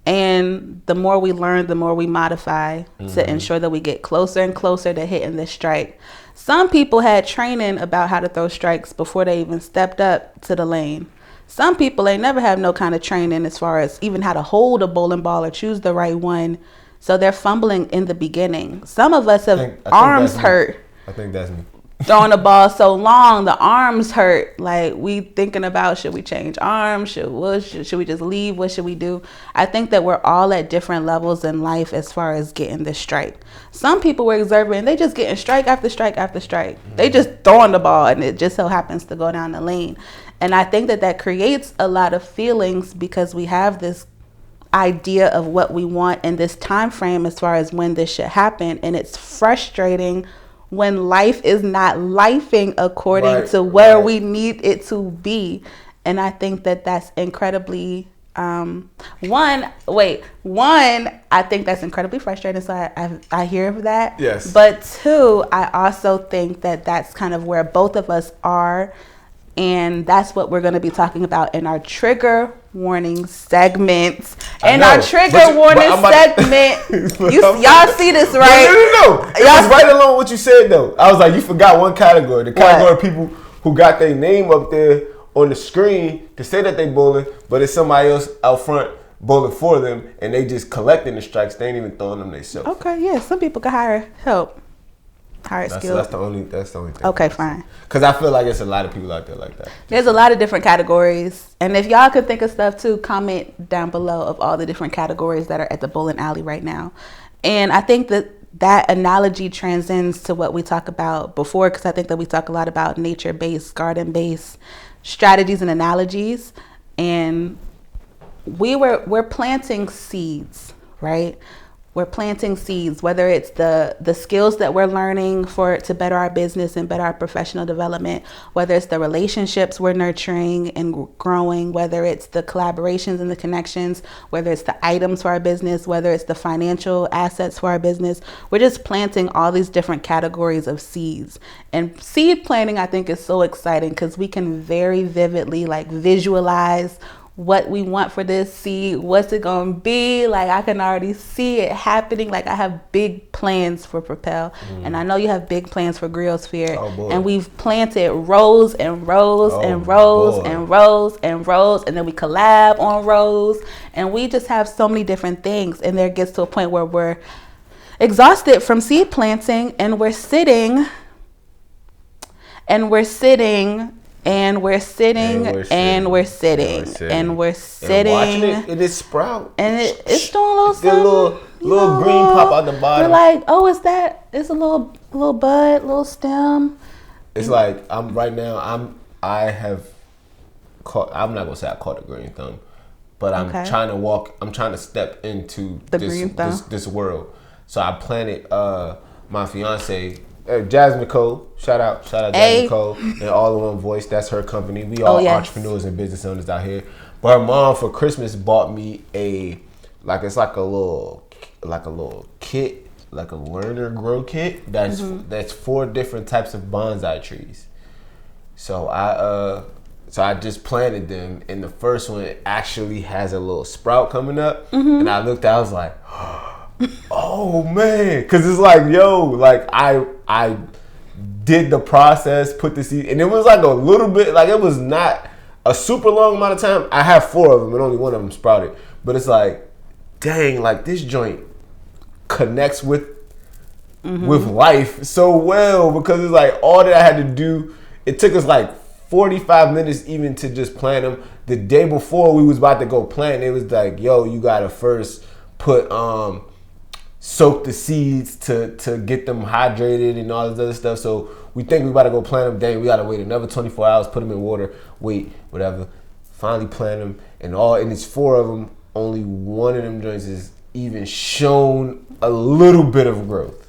And the more we learn, the more we modify to ensure that we get closer and closer to hitting this strike. Some people had training about how to throw strikes before they even stepped up to the lane. Some people ain't never have no kind of training as far as even how to hold a bowling ball or choose the right one. So they're fumbling in the beginning. Some of us have arms hurt. I think that's me. Throwing the ball so long, the arms hurt. Like, we thinking about, should we change arms? Should we just leave? What should we do? I think that we're all at different levels in life as far as getting this strike. Some people were observing, they just getting strike after strike after strike. They just throwing the ball, and it just so happens to go down the lane. And I think that creates a lot of feelings because we have this idea of what we want in this time frame as far as when this should happen, and it's frustrating when life is not lifing according to where we need it to be. And I think that that's incredibly I think that's incredibly frustrating, so I hear of that. Yes. But two, I also think that that's kind of where both of us are, and that's what we're going to be talking about in our trigger warning segment. In our trigger warning segment, y'all see this, right? No. It was right along what you said, though. I was like, you forgot one category. The category of people who got their name up there on the screen to say that they bowling, but it's somebody else out front bowling for them, and they just collecting the strikes. They ain't even throwing them themselves. Okay, yeah. Some people can hire help. That's the only thing. Okay, fine. Because I feel like there's a lot of people out there like that. There's a lot of different categories. And if y'all could think of stuff too, comment down below of all the different categories that are at the bowling alley right now. And I think that analogy transcends to what we talk about before, because I think that we talk a lot about nature-based, garden-based strategies and analogies. And we're planting seeds, right? We're planting seeds, whether it's the skills that we're learning to better our business and better our professional development, whether it's the relationships we're nurturing and growing, whether it's the collaborations and the connections, whether it's the items for our business, whether it's the financial assets for our business. We're just planting all these different categories of seeds. And seed planting, I think, is so exciting because we can very vividly visualize what we want for this seed. What's it gonna be? Like, I can already see it happening. Like, I have big plans for Propel, and I know you have big plans for Griosphere. Oh, boy. And we've planted rows and rows and rows and rows and rows, and then we collab on rows, and we just have so many different things. And there gets to a point where we're exhausted from seed planting, and we're sitting and we're sitting and we're sitting and we're sitting and we're sitting and watching it, it is sprout, and it's doing a little something, little green pop out the bottom. We're like, oh, it's a little bud, little stem. It's like I'm right now. I'm not gonna say I caught a green thumb, but I'm trying to walk. I'm trying to step into this world. So I planted my fiance. Jasmine Cole, shout out Jasmine Cole, and All in One Voice. That's her company. We all entrepreneurs and business owners out here. But her mom for Christmas bought me it's like a little kit, like a learner grow kit. That's 4 different types of bonsai trees. So I just planted them, and the first one actually has a little sprout coming up, and I looked, I was like, oh man, because it's like, yo, like I did the process, put the seed, and it was like a little bit, like it was not a super long amount of time. I have 4 of them, and only one of them sprouted, but it's like, dang, like this joint connects with life so well, because it's like all that I had to do, it took us like 45 minutes even to just plant them. The day before we was about to go plant, it was like, yo, you gotta first put soak the seeds to get them hydrated and all this other stuff. So we think we about to go plant them. Dang, we gotta wait another 24 hours, put them in water, wait, whatever. Finally plant them, and it's 4 of them. Only one of them joints is even shown a little bit of growth.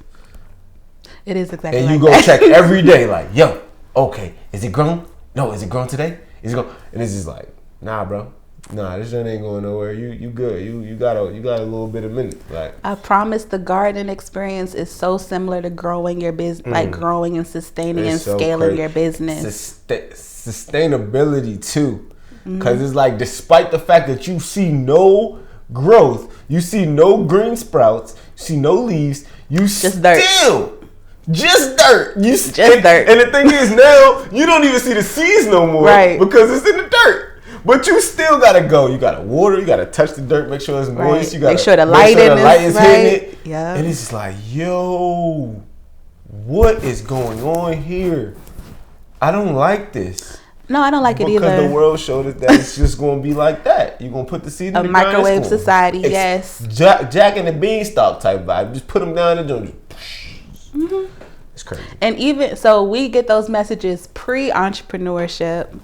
It is exactly. And you go check every day, like, yo, okay, is it grown? No, is it grown today? Is it grown? And it's just like, nah, bro. Nah, this shit ain't going nowhere. You good. You got a little bit of minute. Like, I promise, the garden experience is so similar to growing your business, like growing and sustaining and scaling your business. Sustainability too, because it's like, despite the fact that you see no growth, you see no green sprouts, you see no leaves, you just dirt. Just dirt. Dirt. And the thing is, now you don't even see the seeds no more, right? Because it's in the dirt. But you still gotta go. You gotta water. You gotta touch the dirt. Make sure it's moist. You gotta make sure the light is hitting it. Yeah. And it's just like, yo, what is going on here? I don't like this. No, I don't like it either. Because the world showed us that it's just gonna be like that. You're gonna put the seed in the ground. A microwave society. Yes. Jack and the Beanstalk type vibe. Just put them down and do. It's crazy. And even so, we get those messages pre-entrepreneurship.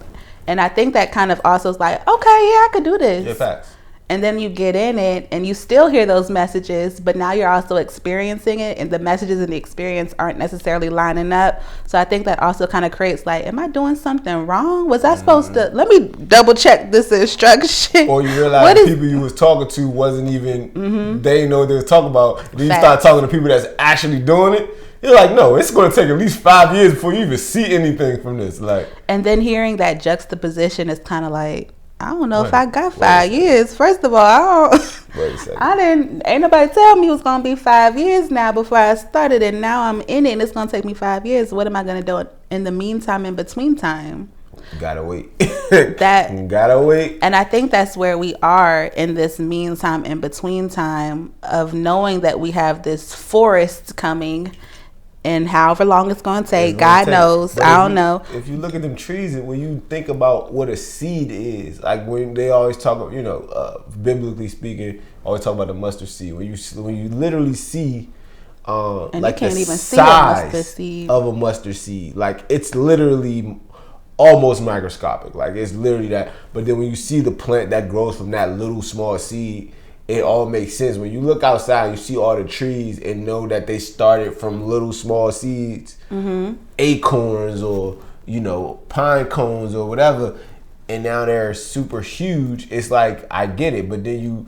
And I think that kind of also is like, okay, yeah, I could do this. Yeah, facts. And then you get in it and you still hear those messages, but now you're also experiencing it, and the messages and the experience aren't necessarily lining up. So I think that also kind of creates like, am I doing something wrong? Was I supposed to, let me double check this instruction. Or you realize the people you was talking to wasn't even, they didn't know what they was talking about. Then you start talking to people that's actually doing it. You're like, no, it's going to take at least 5 years before you even see anything from this. Like, and then hearing that juxtaposition is kind of like, I don't know if I got 5 years. First of all, ain't nobody tell me it was going to be 5 years now before I started, and now I'm in it and it's going to take me 5 years. What am I going to do in the meantime, in between time? Gotta wait. Gotta wait. And I think that's where we are in this meantime, in between time, of knowing that we have this forest coming. And however long it's going to take, God knows. I don't know. If you look at them trees, and when you think about what a seed is, like when they always talk, biblically speaking, always talk about the mustard seed. When you literally see, and like you can't the even see size a mustard seed. Of a mustard seed, like it's literally almost microscopic. Like it's literally that. But then when you see the plant that grows from that little small seed, it all makes sense. When you look outside, you see all the trees and know that they started from little small seeds, acorns or, pine cones or whatever, and now they're super huge. It's like, I get it, but then you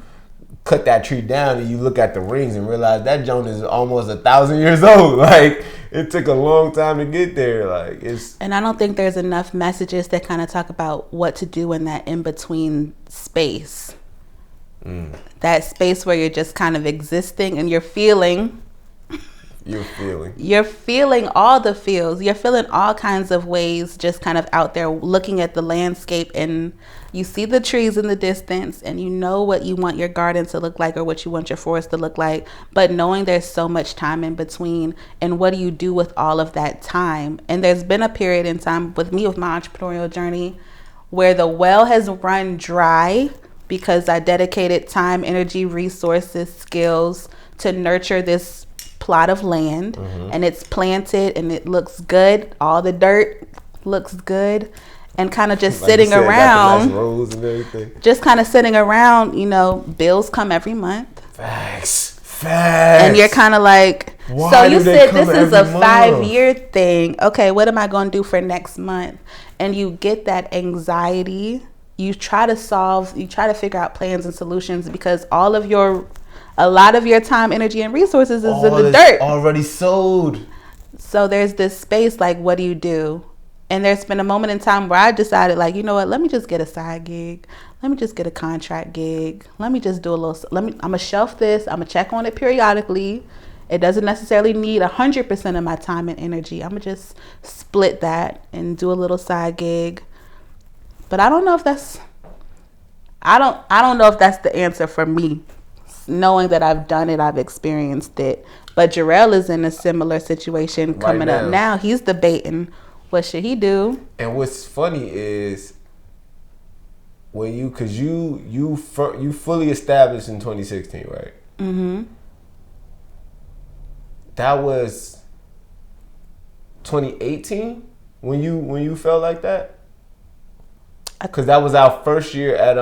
cut that tree down and you look at the rings and realize that joint is almost 1,000 years old. Like, it took a long time to get there. Like and I don't think there's enough messages that kind of talk about what to do in that in-between space. That space where you're just kind of existing and you're feeling all the feels. You're feeling all kinds of ways, just kind of out there looking at the landscape, and you see the trees in the distance and you know what you want your garden to look like or what you want your forest to look like, but knowing there's so much time in between, and what do you do with all of that time? And there's been a period in time with me, with my entrepreneurial journey, where the well has run dry because I dedicated time, energy, resources, skills to nurture this plot of land, and it's planted and it looks good. All the dirt looks good, and kind of just sitting around, rows and everything. Just kind of sitting around, bills come every month. Facts. And you're kind of like, why so you said this is a 5-year thing. Okay, what am I going to do for next month? And you get that anxiety. You try to figure out plans and solutions, because a lot of your time, energy, and resources is in the dirt. Already sold. So there's this space, like, what do you do? And there's been a moment in time where I decided, like, you know what, let me just get a side gig. Let me just get a contract gig. Let me just do I'm going to shelf this. I'm going to check on it periodically. It doesn't necessarily need 100% of my time and energy. I'm going to just split that and do a little side gig. But I don't know if that's the answer for me. Knowing that I've done it, I've experienced it. But Jarrell is in a similar situation coming up now. He's debating what should he do. And what's funny is when you fully established in 2016, right? Mm-hmm. That was 2018 when you felt like that. Because that was our first year at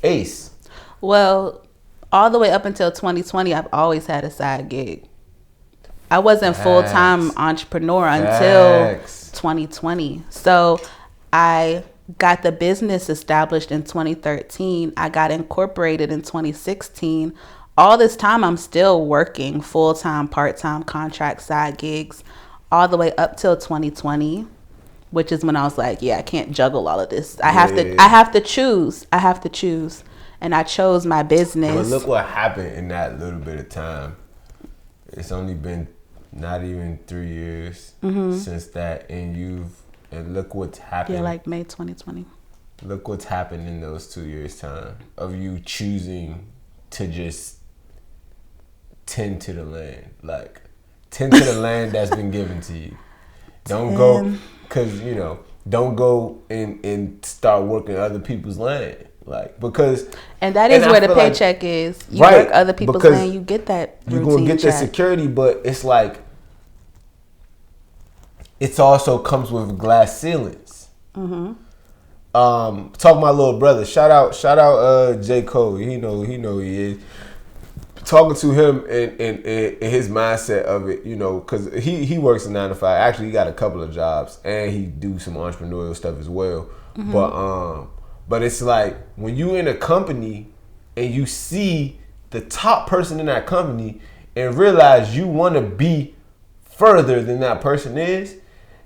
ACE. Well, all the way up until 2020, I've always had a side gig. I wasn't full-time entrepreneur until 2020. So I got the business established in 2013. I got incorporated in 2016. All this time, I'm still working full-time, part-time, contract, side gigs, all the way up till 2020, which is when I was like, I can't juggle all of this. I have to choose. And I chose my business. But look what happened in that little bit of time. It's only been not even 3 years since that, and look what's happened. Yeah, like May 2020. Look what's happened in those 2 years' time of you choosing to just tend to the land. Like, tend to the land that's been given to you. Don't go, because, don't go and start working other people's land. Like, because... And that is where the paycheck is. You work other people's land, you get that routine. You're going to get the security, but it's like... It also comes with glass ceilings. Mm-hmm. Talking my little brother. Shout out J. Cole. He know who he is. Talking to him and his mindset of it, because he works a 9 to 5. Actually, he got a couple of jobs, and he do some entrepreneurial stuff as well. Mm-hmm. But it's like when you in a company and you see the top person in that company and realize you want to be further than that person is,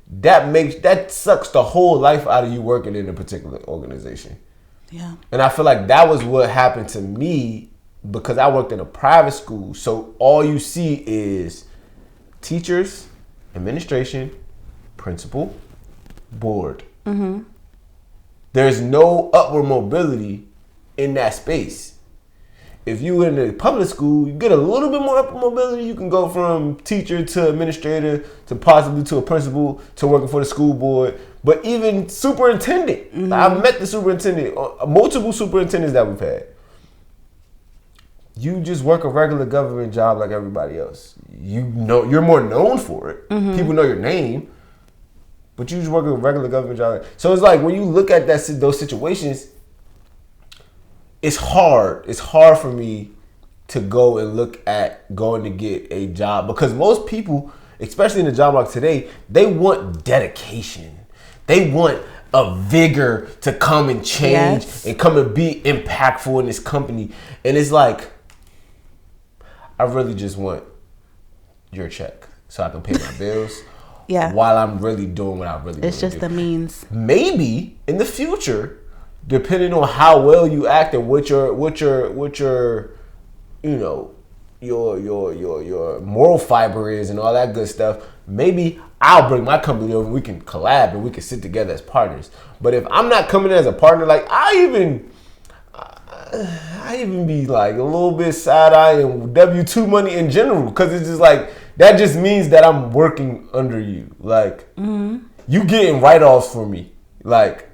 that sucks the whole life out of you working in a particular organization. Yeah. And I feel like that was what happened to me, because I worked in a private school. So all you see is teachers, administration, principal, board. Mm-hmm. There's no upward mobility in that space. If you in a public school, you get a little bit more upward mobility. You can go from teacher to administrator to possibly to a principal to working for the school board. But even superintendent, I've met the superintendent, multiple superintendents that we've had. You just work a regular government job like everybody else. You're more known for it. Mm-hmm. People know your name, but you just work a regular government job. So it's like when you look at those situations, it's hard. It's hard for me to go and look at going to get a job, because most people, especially in the job market today, they want dedication. They want a vigor to come and change and come and be impactful in this company. And it's like, I really just want your check so I can pay my bills. Yeah. While I'm really doing what I really want to do. It's just the means. Maybe in the future, depending on how well you act and what your you know, your moral fiber is and all that good stuff, maybe I'll bring my company over and we can collab and we can sit together as partners. But if I'm not coming in as a partner, like I even be like a little bit side-eyeing W-2 money in general, because it's just like, that just means that I'm working under you. Like, you getting write-offs for me. Like,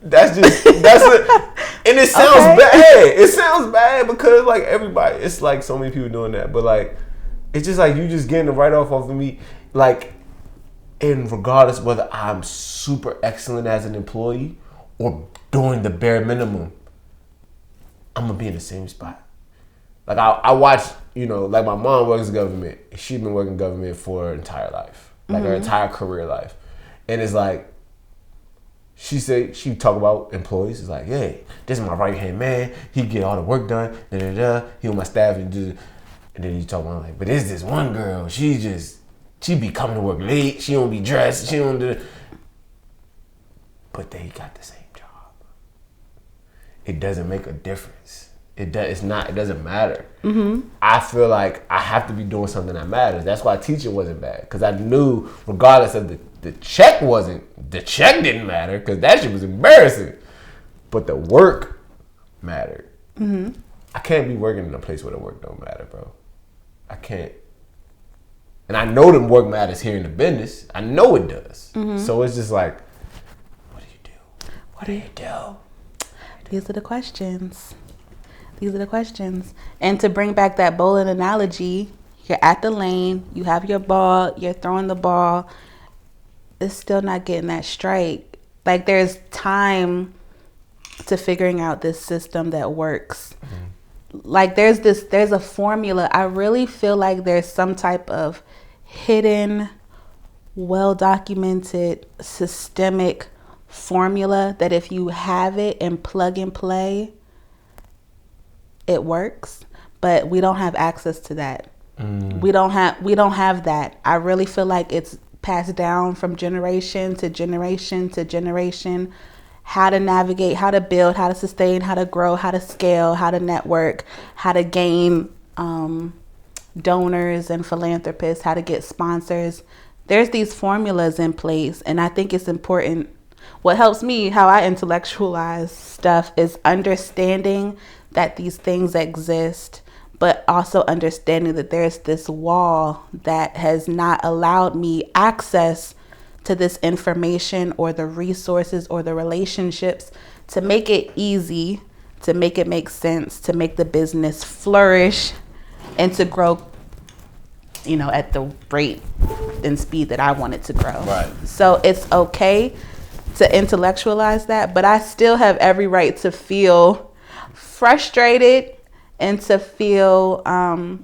that's it. And it sounds bad. It sounds bad because like everybody, it's like so many people doing that. But like, it's just like you just getting the write-off off of me. Like, and regardless whether I'm super excellent as an employee or doing the bare minimum, I'm gonna be in the same spot. Like I watch, you know, like my mom works in government. She's been working in government for her entire life, like her entire career life. And it's like, she talk about employees. It's like, hey, this is my right hand man. He get all the work done. He on my staff and do. And then you talk about like, but there's this one girl. She be coming to work late. She don't be dressed. She don't do. But they got the same job. It doesn't make a difference. It doesn't matter. I feel like I have to be doing something that matters. That's why teaching wasn't bad, because I knew regardless of the check didn't matter, because that shit was embarrassing. But the work mattered. I can't be working in a place where the work don't matter, bro. I can't. And I know the work matters here in the business. I know it does. So it's just like, what do you do? What do you do? These are the questions. And to bring back that bowling analogy, you're at the lane, you have your ball, you're throwing the ball. It's still not getting that straight. Like, there's time to figuring out this system that works. Like, there's a formula. I really feel like there's some type of hidden, well-documented, systemic formula that if you have it and plug and play, it works. But we don't have access to that. We don't have that. I really feel like it's passed down from generation to generation to generation. How to navigate, how to build, how to sustain, how to grow, how to scale, how to network, how to gain donors and philanthropists, how to get sponsors. There's these formulas in place, and I think it's important. What helps me, how I intellectualize stuff, is understanding that these things exist, but also understanding that there's this wall that has not allowed me access to this information or the resources or the relationships to make it easy, to make it make sense, to make the business flourish and to grow, you know, at the rate and speed that I want it to grow. Right. So it's okay to intellectualize that, but I still have every right to feel frustrated and to feel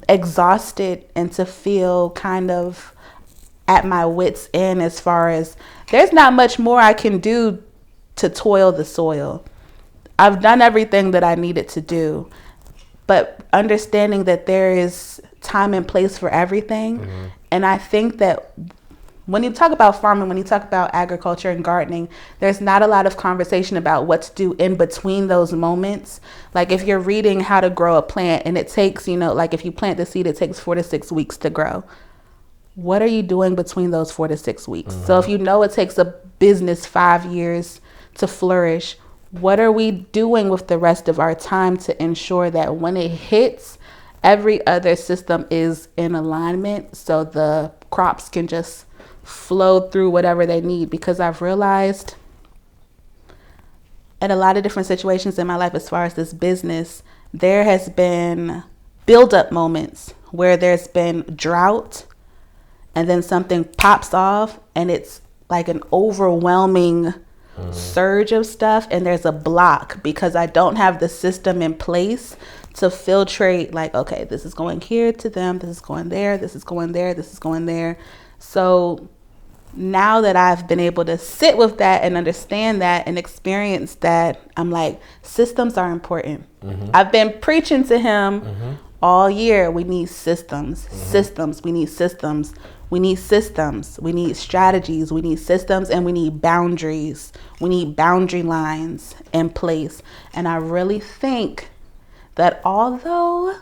exhausted and to feel kind of at my wit's end, as far as there's not much more I can do to toil the soil. I've done everything that I needed to do, but understanding that there is time and place for everything. And I think that when you talk about farming, when you talk about agriculture and gardening, there's not a lot of conversation about what to do in between those moments. Like if you're reading how to grow a plant and it takes, you know, like if you plant the seed, it takes 4 to 6 weeks to grow. What are you doing between those 4 to 6 weeks? So if you know it takes a business 5 years to flourish, what are we doing with the rest of our time to ensure that when it hits, every other system is in alignment so the crops can just flow through whatever they need? Because I've realized in a lot of different situations in my life, as far as this business, there has been build-up moments where there's been drought and then something pops off and it's like an overwhelming surge of stuff, and there's a block because I don't have the system in place to filtrate, like, okay, this is going here to them, this is going there, this is going there, this is going there. So now that I've been able to sit with that and understand that and experience that, I'm like, systems are important. I've been preaching to him all year, we need systems, systems. We need systems. We need systems. We need strategies. We need systems, and we need boundaries. We need boundary lines in place. And I really think that although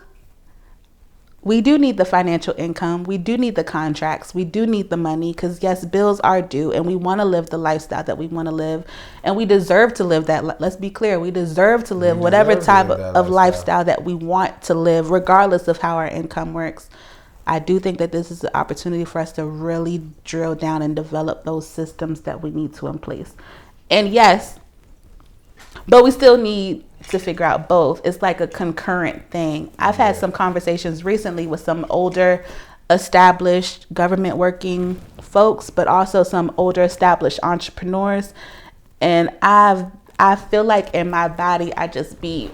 we do need the financial income, we do need the contracts, we do need the money, because yes, bills are due, and we want to live the lifestyle that we want to live, and we deserve to live that. Let's be clear, we deserve to live whatever type of lifestyle that we want to live, regardless of how our income works. I do think that this is an opportunity for us to really drill down and develop those systems that we need to in place. And yes, but we still need to figure out both. It's like a concurrent thing. I've had some conversations recently with some older established government working folks, but also some older established entrepreneurs. And I feel like in my body, I just be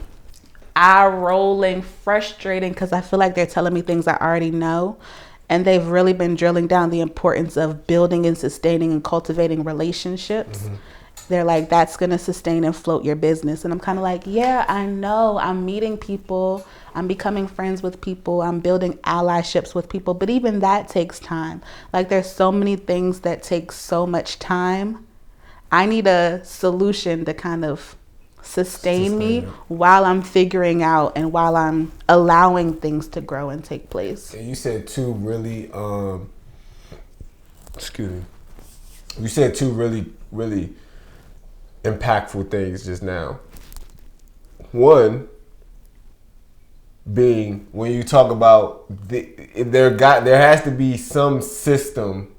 eye rolling, frustrating, because I feel like they're telling me things I already know. And they've really been drilling down the importance of building and sustaining and cultivating relationships. They're like, that's going to sustain and float your business. And I'm kind of like, yeah, I know. I'm meeting people. I'm becoming friends with people. I'm building allyships with people. But even that takes time. Like, there's so many things that take so much time. I need a solution to kind of sustain me while I'm figuring out and while I'm allowing things to grow and take place. And you said two really, You said two really impactful things just now. One being when you talk about there has to be some system,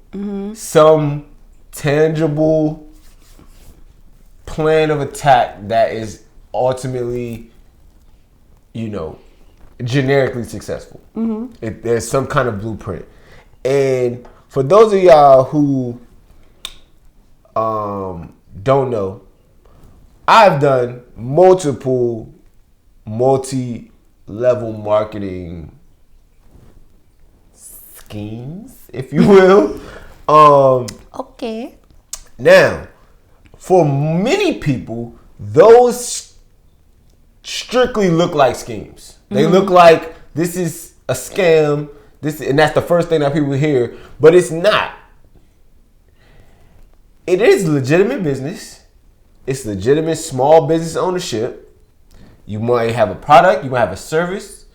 some tangible plan of attack that is ultimately, generically successful. There's some kind of blueprint. And for those of y'all who don't know, I've done multiple multi-level marketing schemes, if you will. Okay. Now, for many people, those strictly look like schemes. They look like this is a scam. And that's the first thing that people hear, but it's not. It is legitimate business. It's legitimate small business ownership. You might have a product, you might have a service,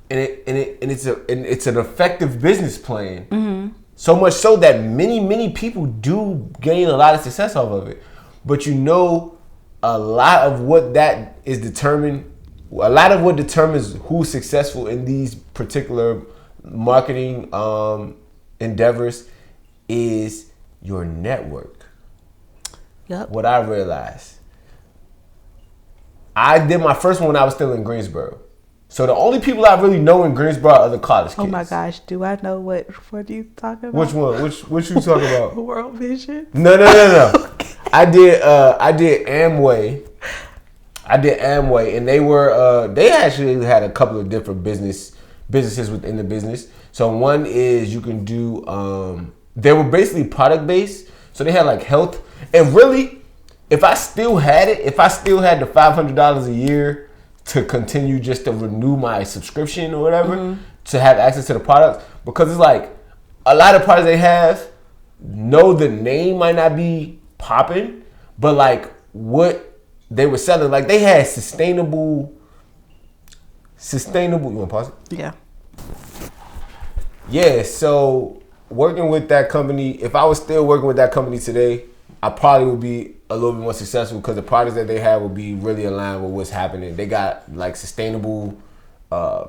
and it's an effective business plan. So much so that many people do gain a lot of success off of it. But a lot of what that is determined, a lot of what determines who's successful in these particular marketing endeavors is your network. Yep. What I realized, I did my first one when I was still in Greensboro. So the only people I really know in Greensboro are the college kids. Oh my gosh, do I know what you talking about? Which one? Which you talking about? World Vision? No. Okay. I did Amway. And they actually had a couple of different businesses within the business. So one is you can do they were basically product based. So they had like health. And really, if I still had the $500 a year to continue just to renew my subscription or whatever, to have access to the products, because it's like a lot of products they have, the name might not be popping, but like what they were selling, like they had sustainable, you want to pause it? Yeah. Yeah, so working with that company, if I was still working with that company today, I probably would be a little bit more successful because the products that they have would be really aligned with what's happening. They got like sustainable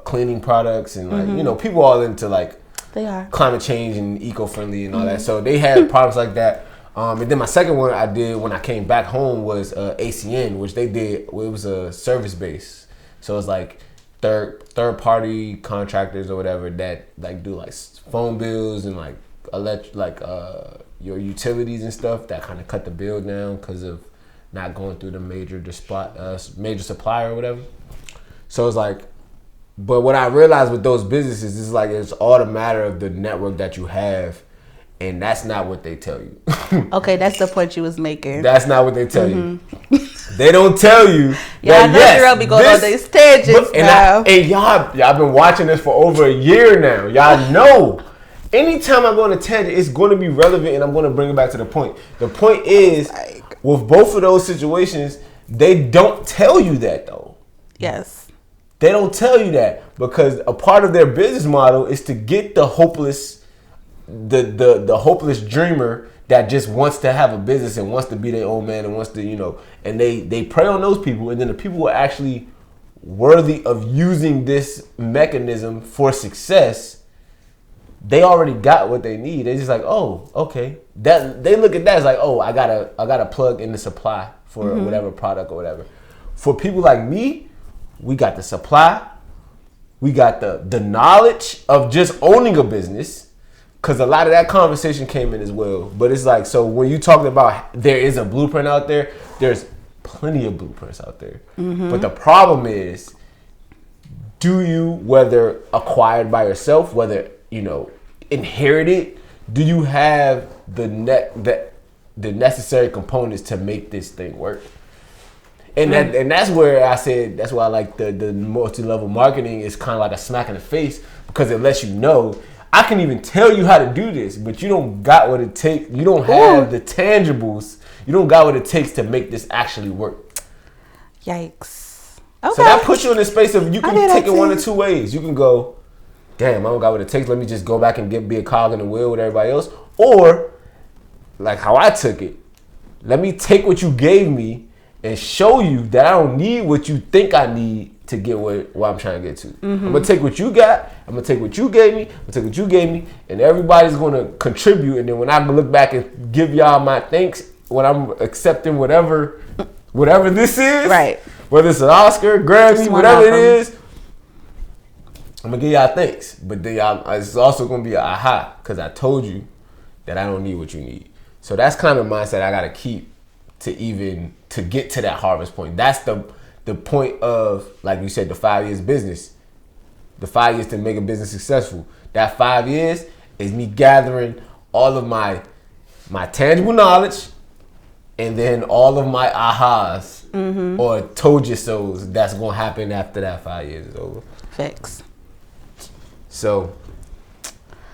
cleaning products and like, people all into like they are climate change and eco-friendly and all that. So they had products like that. And then my second one I did when I came back home was ACN, which they did. It was a service base. So it's like third party contractors or whatever that like do like phone bills and like your utilities and stuff that kind of cut the bill down because of not going through the major supplier or whatever. So it's like, but what I realized with those businesses is like it's all a matter of the network that you have And that's not what they tell you. Okay, that's the point you was making. That's not what they tell you. They don't tell you. Yeah, I that, know yes, Jarrell be going on these tangents now. And y'all been watching this for over a year now. Y'all know. Anytime I go on a tangent, it's going to be relevant, and I'm going to bring it back to the point. The point is, with both of those situations, they don't tell you that, though. Yes. They don't tell you that because a part of their business model is to get the hopeless, the hopeless dreamer that just wants to have a business and wants to be their own man and wants to, and they prey on those people, and then the people who are actually worthy of using this mechanism for success, they already got what they need. They just like, oh, okay. That they look at that as like, oh, I gotta plug in the supply for whatever product or whatever. For people like me, we got the supply, we got the knowledge of just owning a business, because a lot of that conversation came in as well. But it's like, so when you talking about there is a blueprint out there, there's plenty of blueprints out there. But the problem is, do you, whether acquired by yourself, whether inherited, do you have the necessary components to make this thing work? And that's where I said, that's why I like the multi-level marketing is kind of like a smack in the face, because it lets you know, I can even tell you how to do this, but you don't got what it takes. You don't have the tangibles. You don't got what it takes to make this actually work. Yikes. Okay. So that puts you in the space of, you can take it one too. of two ways. You can go, damn, I don't got what it takes. Let me just go back and be a cog in the wheel with everybody else. Or, like how I took it, let me take what you gave me and show you that I don't need what you think I need to get what I'm trying to get to. I'm going to take what you got. I'm going to take what you gave me. I'm going to take what you gave me. And everybody's going to contribute. And then when I look back and give y'all my thanks, when I'm accepting whatever this is, right? Whether it's an Oscar, Grammy, whatever it is, I'm going to give y'all thanks. But then it's also going to be an aha, because I told you that I don't need what you need. So that's kind of the mindset I got to keep to get to that harvest point. That's the point of, like you said, the 5 years business. The 5 years to make a business successful. That 5 years is me gathering all of my tangible knowledge, and then all of my ahas or told you so's that's gonna happen after that 5 years is over. Fix. So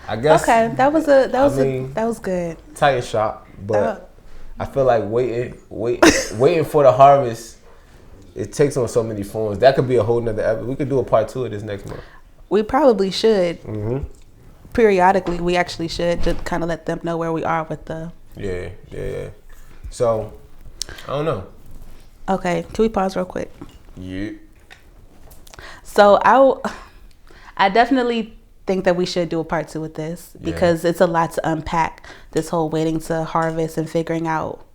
I guess that was good. Tight shop, but I feel like waiting for the harvest, it takes on so many forms. That could be a whole nother episode. We could do a part 2 of this next month. We probably should. Periodically, we actually should just kind of let them know where we are with the. Yeah. So, I don't know. Okay, can we pause real quick? Yeah. So I definitely think that we should do a part 2 with this, because it's a lot to unpack, this whole waiting to harvest and figuring out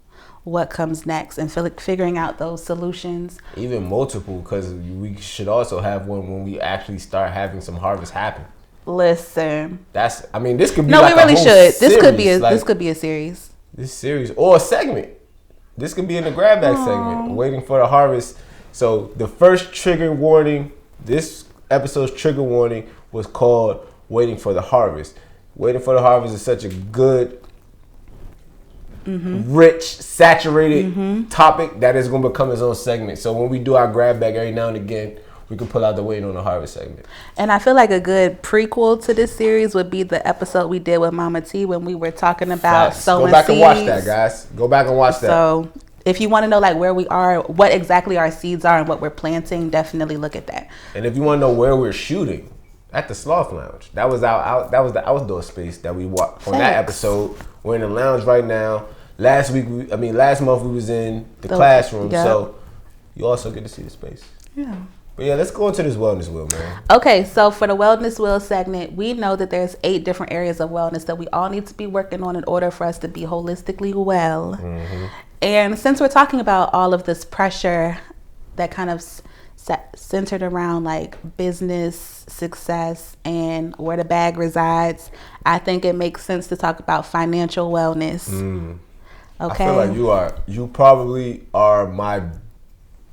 what comes next and figuring out those solutions. Even multiple, because we should also have one when we actually start having some harvest happen. Listen. This could be no, like we really a whole should. Series. This could be a series. This series or a segment. This could be in the grab bag segment, waiting for the harvest. So the first trigger warning, this episode's trigger warning was called Waiting for the Harvest. Waiting for the Harvest is such a good, rich, saturated topic that is going to become its own segment. So when we do our grab bag every now and again, we can pull out the Waiting on the Harvest segment. And I feel like a good prequel to this series would be the episode we did with Mama T when we were talking about sowing seeds. Go back and watch that, guys. Go back and watch that. So if you want to know like where we are, what exactly our seeds are and what we're planting, definitely look at that. And if you want to know where we're shooting, at the Sloth Lounge. That was that was the outdoor space that we walked on that episode. We're in the lounge right now. Last month we was in the classroom. Yep. So you also get to see the space. Yeah. But yeah, let's go into this wellness wheel, man. Okay, so for the wellness wheel segment, we know that there's 8 different areas of wellness that we all need to be working on in order for us to be holistically well. And since we're talking about all of this pressure that kind of centered around like business success and where the bag resides, I think it makes sense to talk about financial wellness. Okay. I feel like you probably are my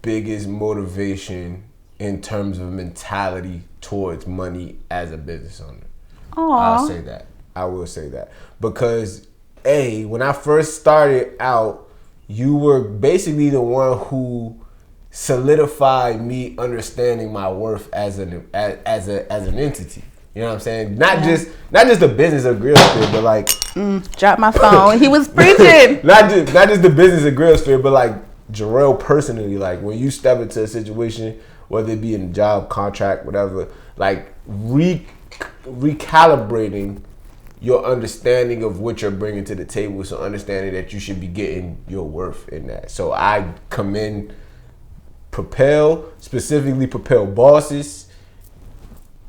biggest motivation in terms of mentality towards money as a business owner. Aww. I'll say that. I will say that. Because, when I first started out, you were basically the one who solidified me understanding my worth as an entity. You know what I'm saying? Not just the business of Grill Sphere, but like drop my phone. He was preaching. not just the business of Grill Sphere, but like Jarrell personally. Like when you step into a situation, whether it be in a job, contract, whatever, like recalibrating your understanding of what you're bringing to the table. So understanding that you should be getting your worth in that. So I commend specifically Propel bosses.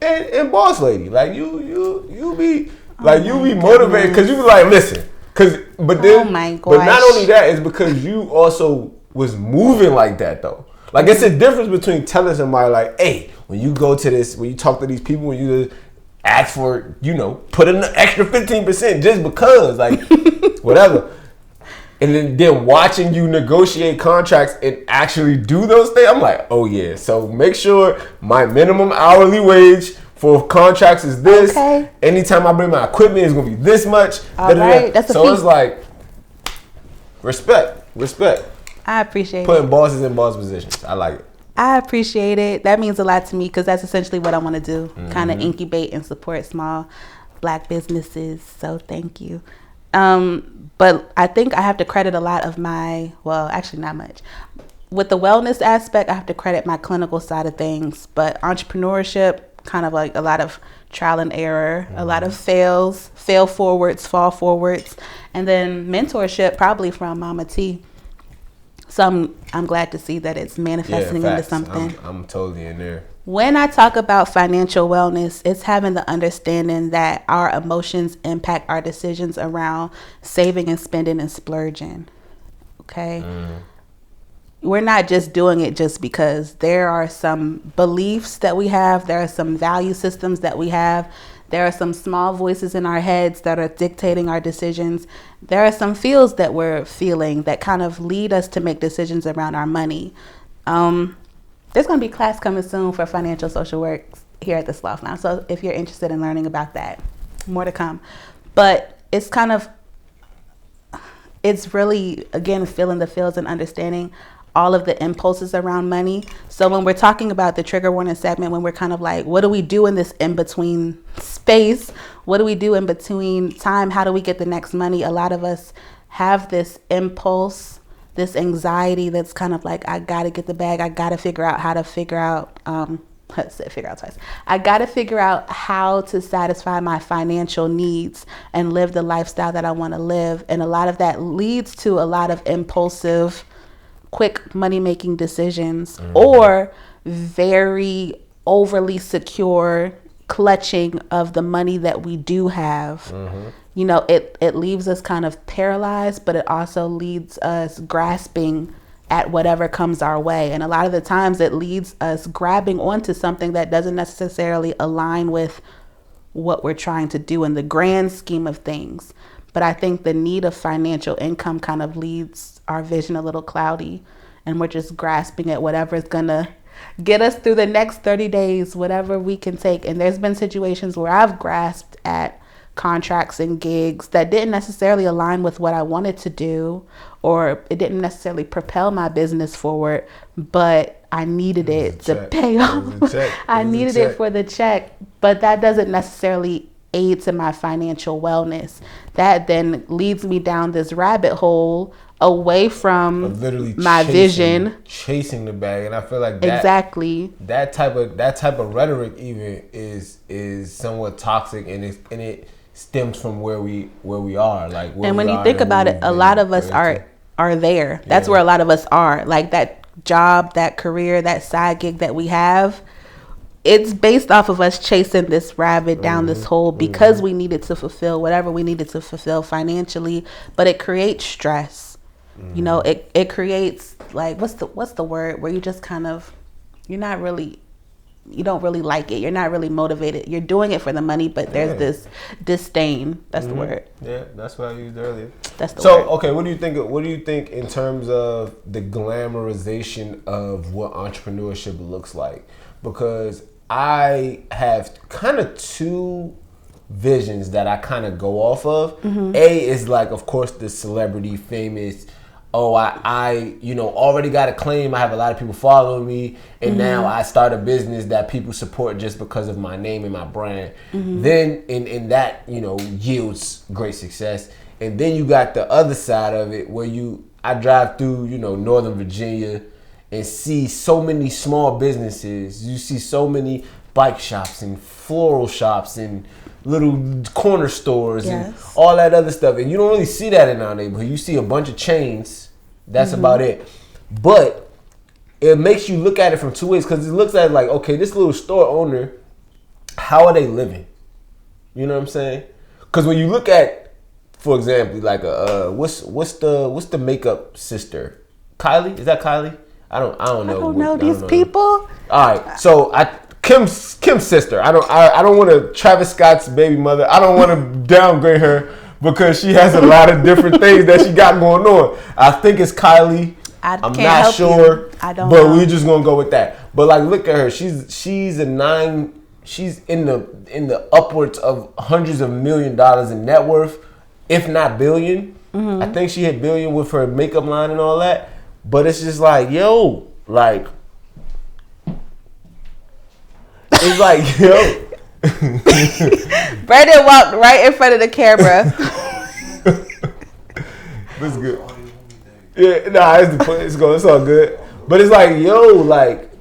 And boss lady, like you be motivated because you be like, listen, but not only that, it's because you also was moving like that though. Like it's a difference between telling somebody like, hey, when you go to this, when you talk to these people, when you ask for, put in an extra 15% just because, like whatever. And then watching you negotiate contracts and actually do those things, I'm like, oh yeah. So make sure my minimum hourly wage for contracts is this. Okay. Anytime I bring my equipment, it's gonna be this much. All right. That's so it's like respect. I appreciate it. Putting bosses in boss positions. I like it. I appreciate it. That means a lot to me because that's essentially what I want to do. Kind of incubate and support small Black businesses. So thank you. But I think I have to credit a lot of actually not much. With the wellness aspect, I have to credit my clinical side of things. But entrepreneurship, kind of like a lot of trial and error, a lot of fail forwards, fall forwards. And then mentorship, probably from Mama T. So I'm glad to see that it's manifesting into something. I'm totally in there. When I talk about financial wellness, it's having the understanding that our emotions impact our decisions around saving and spending and splurging. Okay? We're not just doing it just because. There are some beliefs that we have. There are some value systems that we have. There are some small voices in our heads that are dictating our decisions. There are some feels that we're feeling that kind of lead us to make decisions around our money. There's going to be class coming soon for financial social work here at the SLOTH now. So if you're interested in learning about that, more to come. But it's really, again, feeling the feels and understanding all of the impulses around money. So when we're talking about the trigger warning segment, when we're kind of like, what do we do in this in-between space? What do we do in between time? How do we get the next money? A lot of us have this impulse, this anxiety that's kind of like, I got to get the bag. I got to figure out how to I got to figure out how to satisfy my financial needs and live the lifestyle that I want to live. And a lot of that leads to a lot of impulsive, quick money-making decisions or very overly secure clutching of the money that we do have. It leaves us kind of paralyzed, but it also leads us grasping at whatever comes our way. And a lot of the times it leads us grabbing onto something that doesn't necessarily align with what we're trying to do in the grand scheme of things. But I think the need of financial income kind of leaves our vision a little cloudy, and we're just grasping at whatever is going to get us through the next 30 days, whatever we can take. And there's been situations where I've grasped at contracts and gigs that didn't necessarily align with what I wanted to do, or it didn't necessarily propel my business forward, but I needed it to pay off. I needed it for the check, but that doesn't necessarily aid to my financial wellness. That then leads me down this rabbit hole away from my vision, chasing the bag. And I feel like that, exactly that type of rhetoric even is somewhat toxic, and it stems from where we are. Like, and when you think about it, a lot of us are there. That's where a lot of us are. Like that job, that career, that side gig that we have, it's based off of us chasing this rabbit down this hole because we needed to fulfill whatever we needed to fulfill financially. But it creates stress. It creates, like, what's the word where you just kind of, you don't really like it. You're not really motivated. You're doing it for the money, but there's this disdain. That's the word. Yeah, that's what I used earlier. That's the word. Okay, what do you think in terms of the glamorization of what entrepreneurship looks like? Because I have kind of two visions that I kind of go off of. A is like, of course, the celebrity, famous. Oh, I already got a claim. I have a lot of people following me, and now I start a business that people support just because of my name and my brand. Then, in that, yields great success. And then you got the other side of it where I drive through, Northern Virginia and see so many small businesses. You see so many bike shops and floral shops and little corner stores and all that other stuff. And you don't really see that in our neighborhood. You see a bunch of chains. That's about it. But it makes you look at it from two ways, because it looks at it like, okay, this little store owner, how are they living? You know what I'm saying? Because when you look at, for example, like what's the makeup sister? Kylie? Is that Kylie? I don't know. I don't know these people. All right, so Kim's sister. I don't want to Travis Scott's baby mother. I don't want to downgrade her because she has a lot of different things that she got going on. I think it's Kylie. I'm not sure. I don't know. But we're just gonna go with that. But like, look at her. She's in the upwards of hundreds of $1 million in net worth, if not billion. I think she hit billion with her makeup line and all that. But it's just like, yo, like, it's like, yo. Brandon walked right in front of the camera. That's good. Yeah, nah, it's all good. But it's like, yo, like,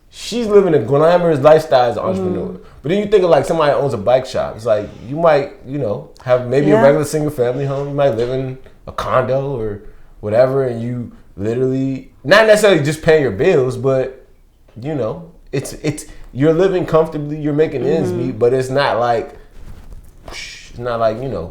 she's living a glamorous lifestyle as an entrepreneur. But then you think of like somebody who owns a bike shop. It's like, you might, have maybe a regular single family home. You might live in a condo or whatever, and you literally, not necessarily just paying your bills, but, it's you're living comfortably, you're making ends meet, but it's not like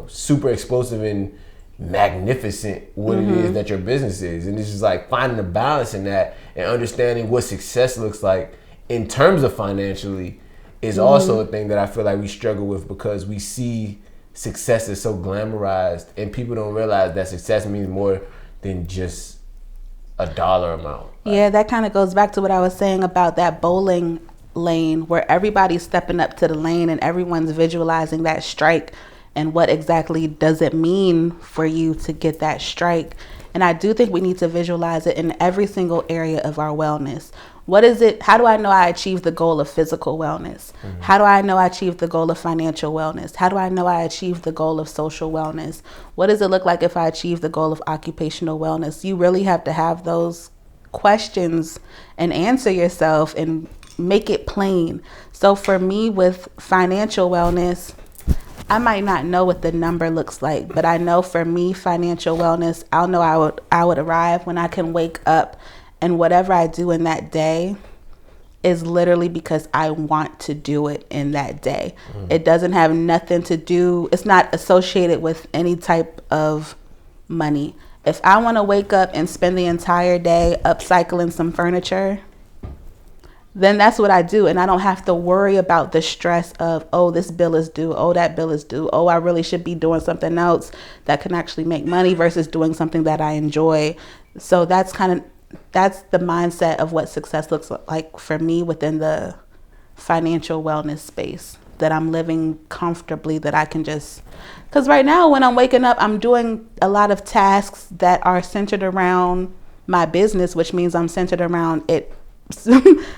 super explosive and magnificent what it is that your business is. And it's just like finding a balance in that and understanding what success looks like in terms of financially is also a thing that I feel like we struggle with, because we see success is so glamorized and people don't realize that success means more than just a dollar amount. Yeah, that kind of goes back to what I was saying about that bowling lane, where everybody's stepping up to the lane and everyone's visualizing that strike and what exactly does it mean for you to get that strike. And I do think we need to visualize it in every single area of our wellness. What is it? How do I know I achieved the goal of physical wellness? How do I know I achieved the goal of financial wellness? How do I know I achieved the goal of social wellness? What does it look like if I achieve the goal of occupational wellness? You really have to have those questions and answer yourself and make it plain. So for me, with financial wellness, I might not know what the number looks like, but I know for me, financial wellness, I'll know I would arrive when I can wake up and whatever I do in that day is literally because I want to do it in that day. It doesn't have nothing to do, it's not associated with any type of money. If I want to wake up and spend the entire day upcycling some furniture, then that's what I do. And I don't have to worry about the stress of, oh, this bill is due. Oh, that bill is due. Oh, I really should be doing something else that can actually make money versus doing something that I enjoy. So that's the mindset of what success looks like for me within the financial wellness space, that I'm living comfortably, that I can just, because right now when I'm waking up, I'm doing a lot of tasks that are centered around my business, which means I'm centered around it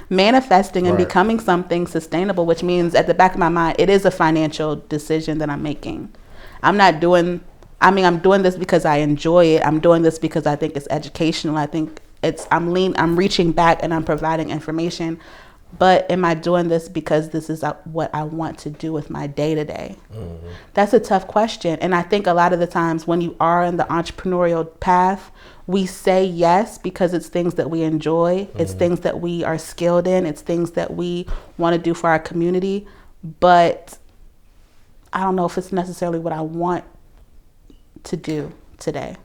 manifesting and becoming something sustainable, which means at the back of my mind, it is a financial decision that I'm making. I'm doing this because I enjoy it. I'm doing this because I think it's educational. I think I'm reaching back and I'm providing information. But am I doing this because this is what I want to do with my day to day? That's a tough question. And I think a lot of the times when you are in the entrepreneurial path, we say yes because it's things that we enjoy. It's things that we are skilled in. It's things that we want to do for our community. But I don't know if it's necessarily what I want to do today.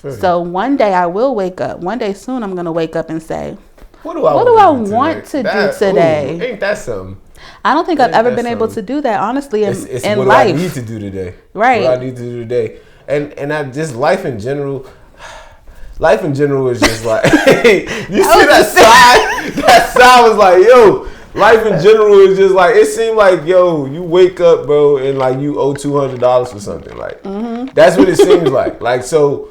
So one day I will wake up. One day soon I'm going to wake up and say, what do I want to do today? Ain't that something? I don't think I've ever been able to do that, honestly, in what life. What do I need to do today? Right. What I need to do today. And I just, life in general is just like, you see that sigh? That sigh was like, yo, life in general is just like, it seemed like, yo, you wake up, bro, and like you owe $200 for something. Like, that's what it seems like. Like, so,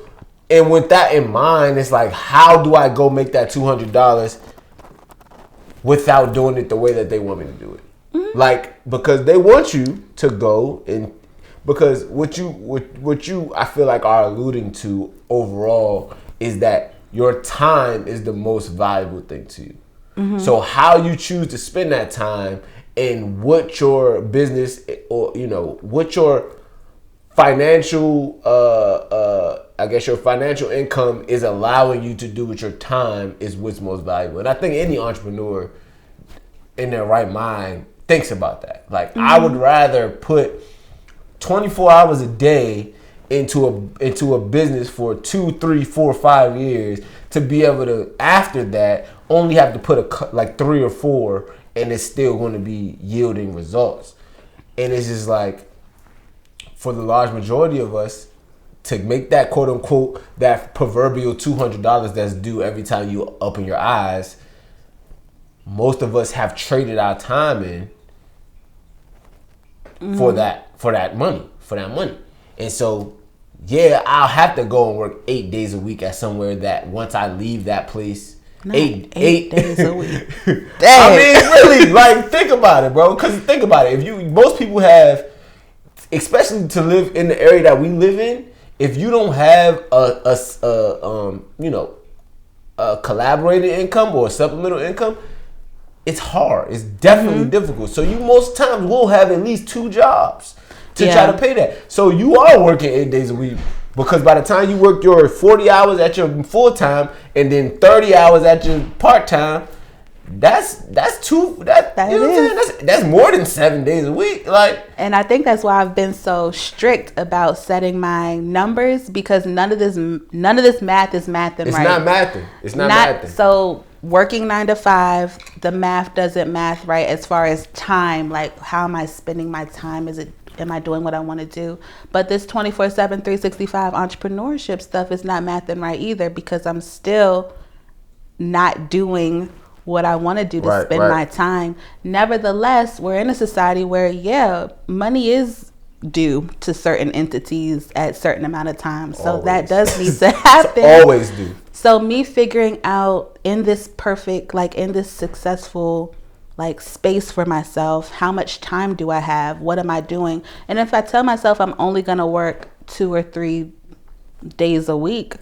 and with that in mind, it's like, how do I go make that $200 without doing it the way that they want me to do it? Like, because they want you to go and, because what you I feel like are alluding to overall is that your time is the most valuable thing to you. So how you choose to spend that time and what your business, or what your financial I guess your financial income is allowing you to do with your time is what's most valuable. And I think any entrepreneur in their right mind thinks about that. Like, I would rather put 24 hours a day into a business for 2, 3, 4, 5 years to be able to, after that, only have to put like 3 or 4, and it's still going to be yielding results. And it's just like, for the large majority of us, to make that quote unquote, that proverbial $200 that's due every time you open your eyes, most of us have traded our time in for that money. And so, yeah, I'll have to go and work 8 days a week at somewhere that once I leave that place, eight days a week. I mean, really, like, think about it, bro. Because think about it. Most people have, especially to live in the area that we live in, if you don't have a collaborated income or a supplemental income, it's hard. It's definitely difficult. So you most times will have at least 2 jobs to try to pay that. So you are working 8 days a week, because by the time you work your 40 hours at your full time and then 30 hours at your part time, that's more than 7 days a week. Like, and I think that's why I've been so strict about setting my numbers, because none of this math is mathing. It's right. It's not mathing. So working 9 to 5, the math doesn't math right as far as time. Like, how am I spending my time? Am I doing what I want to do? But this 24/7, 365 entrepreneurship stuff is not mathing right either, because I'm still not doing what I want to do to spend my time. Nevertheless, we're in a society where, money is due to certain entities at certain amount of time. So that does need to happen. Always do. So me figuring out in this successful space for myself, how much time do I have? What am I doing? And if I tell myself I'm only going to work 2 or 3 days a week,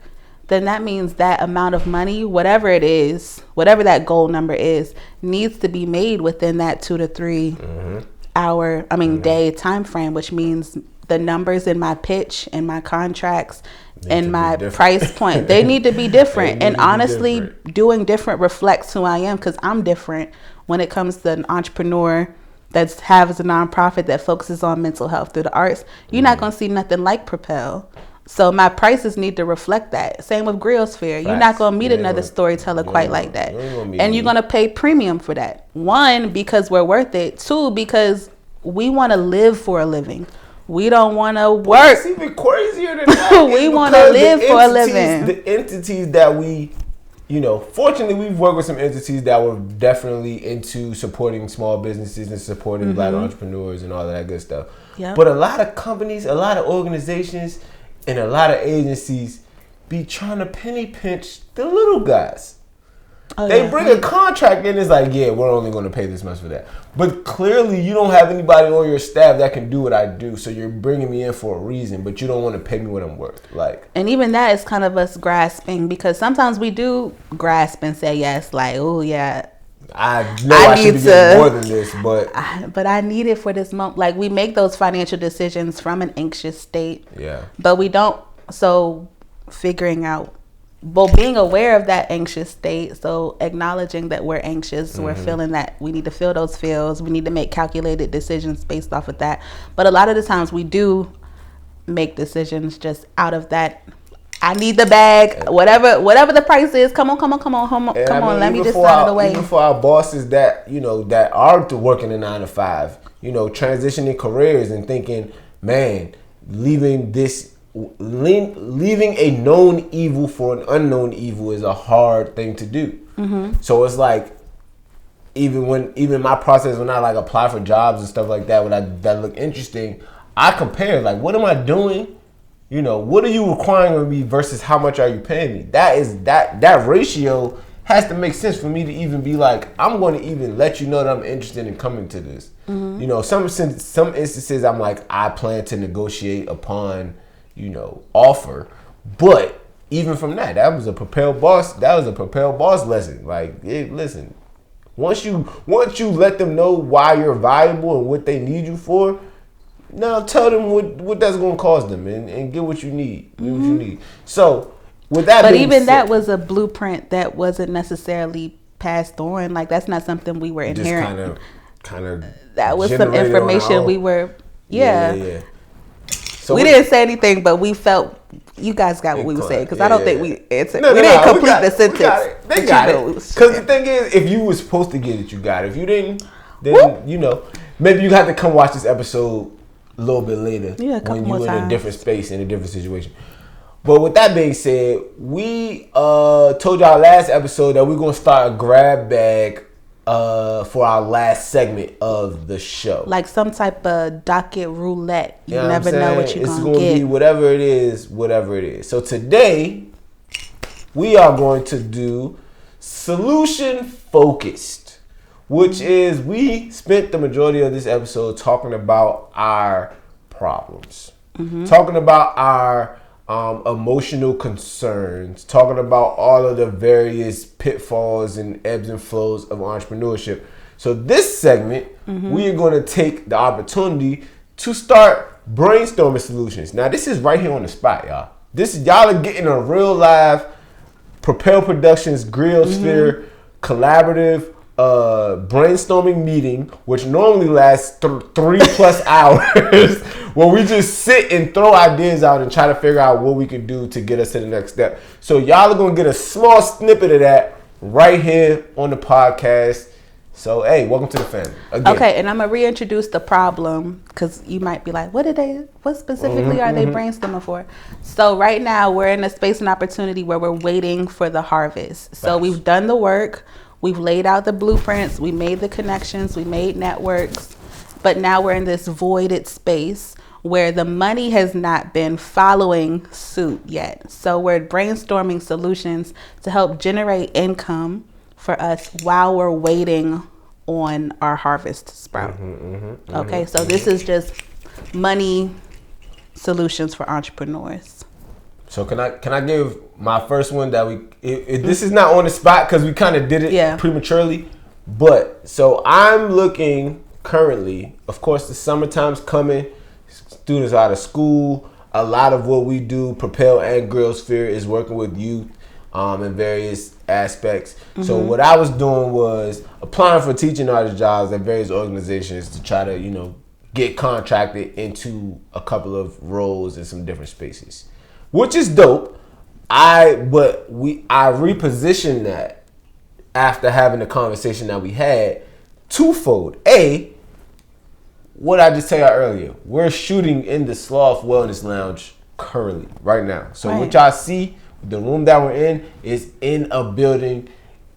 then that means that amount of money, whatever it is, whatever that goal number is, needs to be made within that 2 to 3 day time frame, which means the numbers in my pitch and my contracts and my price point, they need to be different. And honestly, doing different reflects who I am, because I'm different when it comes to an entrepreneur that has a nonprofit that focuses on mental health through the arts. You're not going to see nothing like Propel. So my prices need to reflect that. Same with Grillsphere. You're not going to meet another storyteller quite like that. And you're going to pay premium for that. 1, because we're worth it. 2, because we want to live for a living. We don't want to work. It's even crazier than that. We want to live for a living. The entities that we, fortunately, we've worked with some entities that were definitely into supporting small businesses and supporting Black entrepreneurs and all of that good stuff. Yep. But a lot of companies, a lot of organizations, and a lot of agencies be trying to penny pinch the little guys. They bring a contract in, it's like, we're only going to pay this much for that. But clearly, you don't have anybody on your staff that can do what I do, so you're bringing me in for a reason, but you don't want to pay me what I'm worth. And even that is kind of us grasping, because sometimes we do grasp and say yes, like, oh yeah, I know I should be getting more than this, but I need it for this moment. Like, we make those financial decisions from an anxious state. Yeah. But we don't. So figuring out, being aware of that anxious state. So acknowledging that we're anxious, we're feeling that we need to feel those feels. We need to make calculated decisions based off of that. But a lot of the times we do make decisions just out of that. I need the bag, whatever the price is. Come on. Let me just sign it away. Even for our bosses that that are working a 9 to 5, transitioning careers and thinking, man, leaving a known evil for an unknown evil is a hard thing to do. So it's like, even my process when I like apply for jobs and stuff like that, that look interesting, I compare like, what am I doing? You know, what are you requiring of me versus how much are you paying me? That ratio has to make sense for me to even be like, I'm going to even let you know that I'm interested in coming to this. You know, some instances I'm like, I plan to negotiate upon, you know, offer, but even from that was a propelled boss. That was a propelled boss lesson. Like, listen, once you let them know why you're valuable and what they need you for, now tell them what that's going to cost them and get what you need. Get what you need. So with that, but even that was a blueprint that wasn't necessarily passed on. Like, that's not something we were inherent. Just kind of. That was some information we were. Yeah. So we didn't say anything, but we felt you guys got what we were saying, because I don't think we answered. We didn't complete the sentence. They got it. Because the thing is, if you were supposed to get it, you got it. If you didn't, then you know, maybe you have to come watch this episode a little bit later when you're in a different space, in a different situation. But with that being said, we told y'all last episode that we're gonna start a grab bag for our last segment of the show, like some type of docket roulette. You never know what you're gonna get. Be whatever it is. So today we are going to do solution focused, which is we spent the majority of this episode talking about our problems, talking about our emotional concerns, talking about all of the various pitfalls and ebbs and flows of entrepreneurship. So this segment, we are going to take the opportunity to start brainstorming solutions. Now, this is right here on the spot, y'all. Y'all are getting a real live Propel Productions Grillsphere collaborative brainstorming meeting, which normally lasts 3+ hours, where we just sit and throw ideas out and try to figure out what we can do to get us to the next step. So y'all are gonna get a small snippet of that right here on the podcast. So hey, welcome to the family. Again. Okay, and I'm gonna reintroduce the problem, because you might be like, what specifically are they brainstorming for? So right now we're in a space and opportunity where we're waiting for the harvest. So we've done the work. We've laid out the blueprints, we made the connections, we made networks, but now we're in this voided space where the money has not been following suit yet. So we're brainstorming solutions to help generate income for us while we're waiting on our harvest sprout. Okay, so this is just money solutions for entrepreneurs. So can I give my first one that this is not on the spot because we kind of did it prematurely, but so I'm looking currently, of course the summertime's coming, students out of school, a lot of what we do, Propel and Grillsphere, is working with youth in various aspects. So what I was doing was applying for teaching artist jobs at various organizations to try to, you know, get contracted into a couple of roles in some different spaces. Which is dope. I repositioned that after having the conversation that we had twofold. A, what I just tell y'all earlier, we're shooting in the SLOTH Wellness Lounge currently, right now. So what y'all see, the room that we're in is in a building,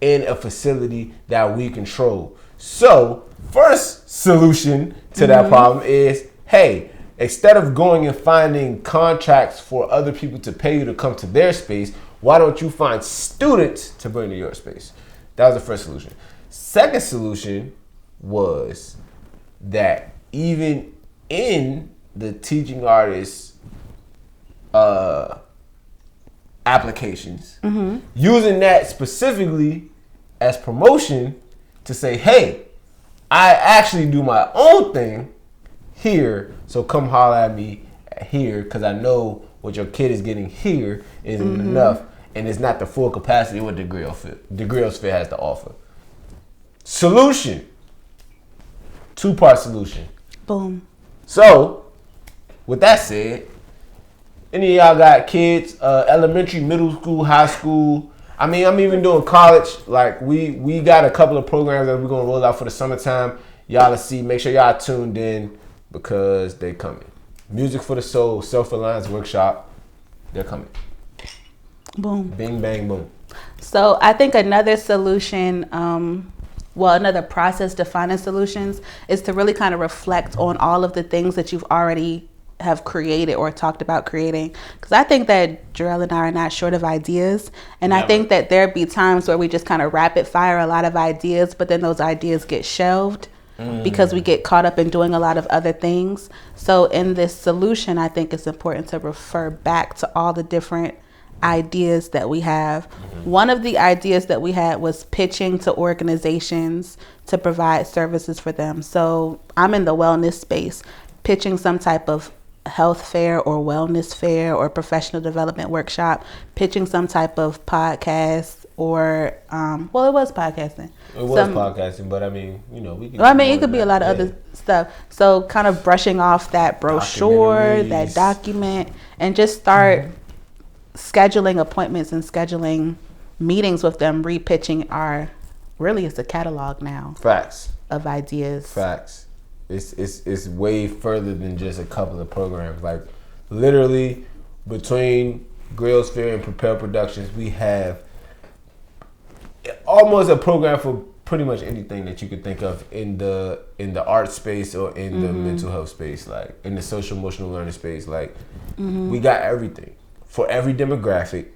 in a facility that we control. So first solution to that problem is, hey, instead of going and finding contracts for other people to pay you to come to their space, why don't you find students to bring to your space? That was the first solution. Second solution was that even in the teaching artists applications, using that specifically as promotion to say, hey, I actually do my own thing here, so come holler at me here, because I know what your kid is getting here isn't enough, and it's not the full capacity of what the Grillsphere has to offer. Solution. 2-part solution. Boom. So, with that said, any of y'all got kids, elementary, middle school, high school? I mean, I'm even doing college. Like, we got a couple of programs that we're going to roll out for the summertime. Y'all to see. Make sure y'all tuned in, because they coming. Music for the Soul, Self-Reliance Workshop, they're coming. Boom. Bing, bang, boom. So I think another solution another process to finding solutions is to really kind of reflect on all of the things that you've already have created or talked about creating. Because I think that Jarrell and I are not short of ideas. And Never. I think that there'd be times where we just kind of rapid fire a lot of ideas, but then those ideas get shelved because we get caught up in doing a lot of other things. So in this solution, I think it's important to refer back to all the different ideas that we have. One of the ideas that we had was pitching to organizations to provide services for them. So I'm in the wellness space, pitching some type of health fair or wellness fair or professional development workshop, pitching some type of podcast or it was podcasting. It was podcasting, but I mean, you know, we could. It could be a lot of other stuff. So kind of brushing off that brochure, that document, and just start scheduling appointments and scheduling meetings with them, repitching it's a catalog now. Facts. Of ideas. Facts. It's way further than just a couple of programs. Like literally between Grail Sphere and Propel Productions, we have almost a program for pretty much anything that you could think of in the art space or in the mental health space, like in the social emotional learning space. Like we got everything for every demographic,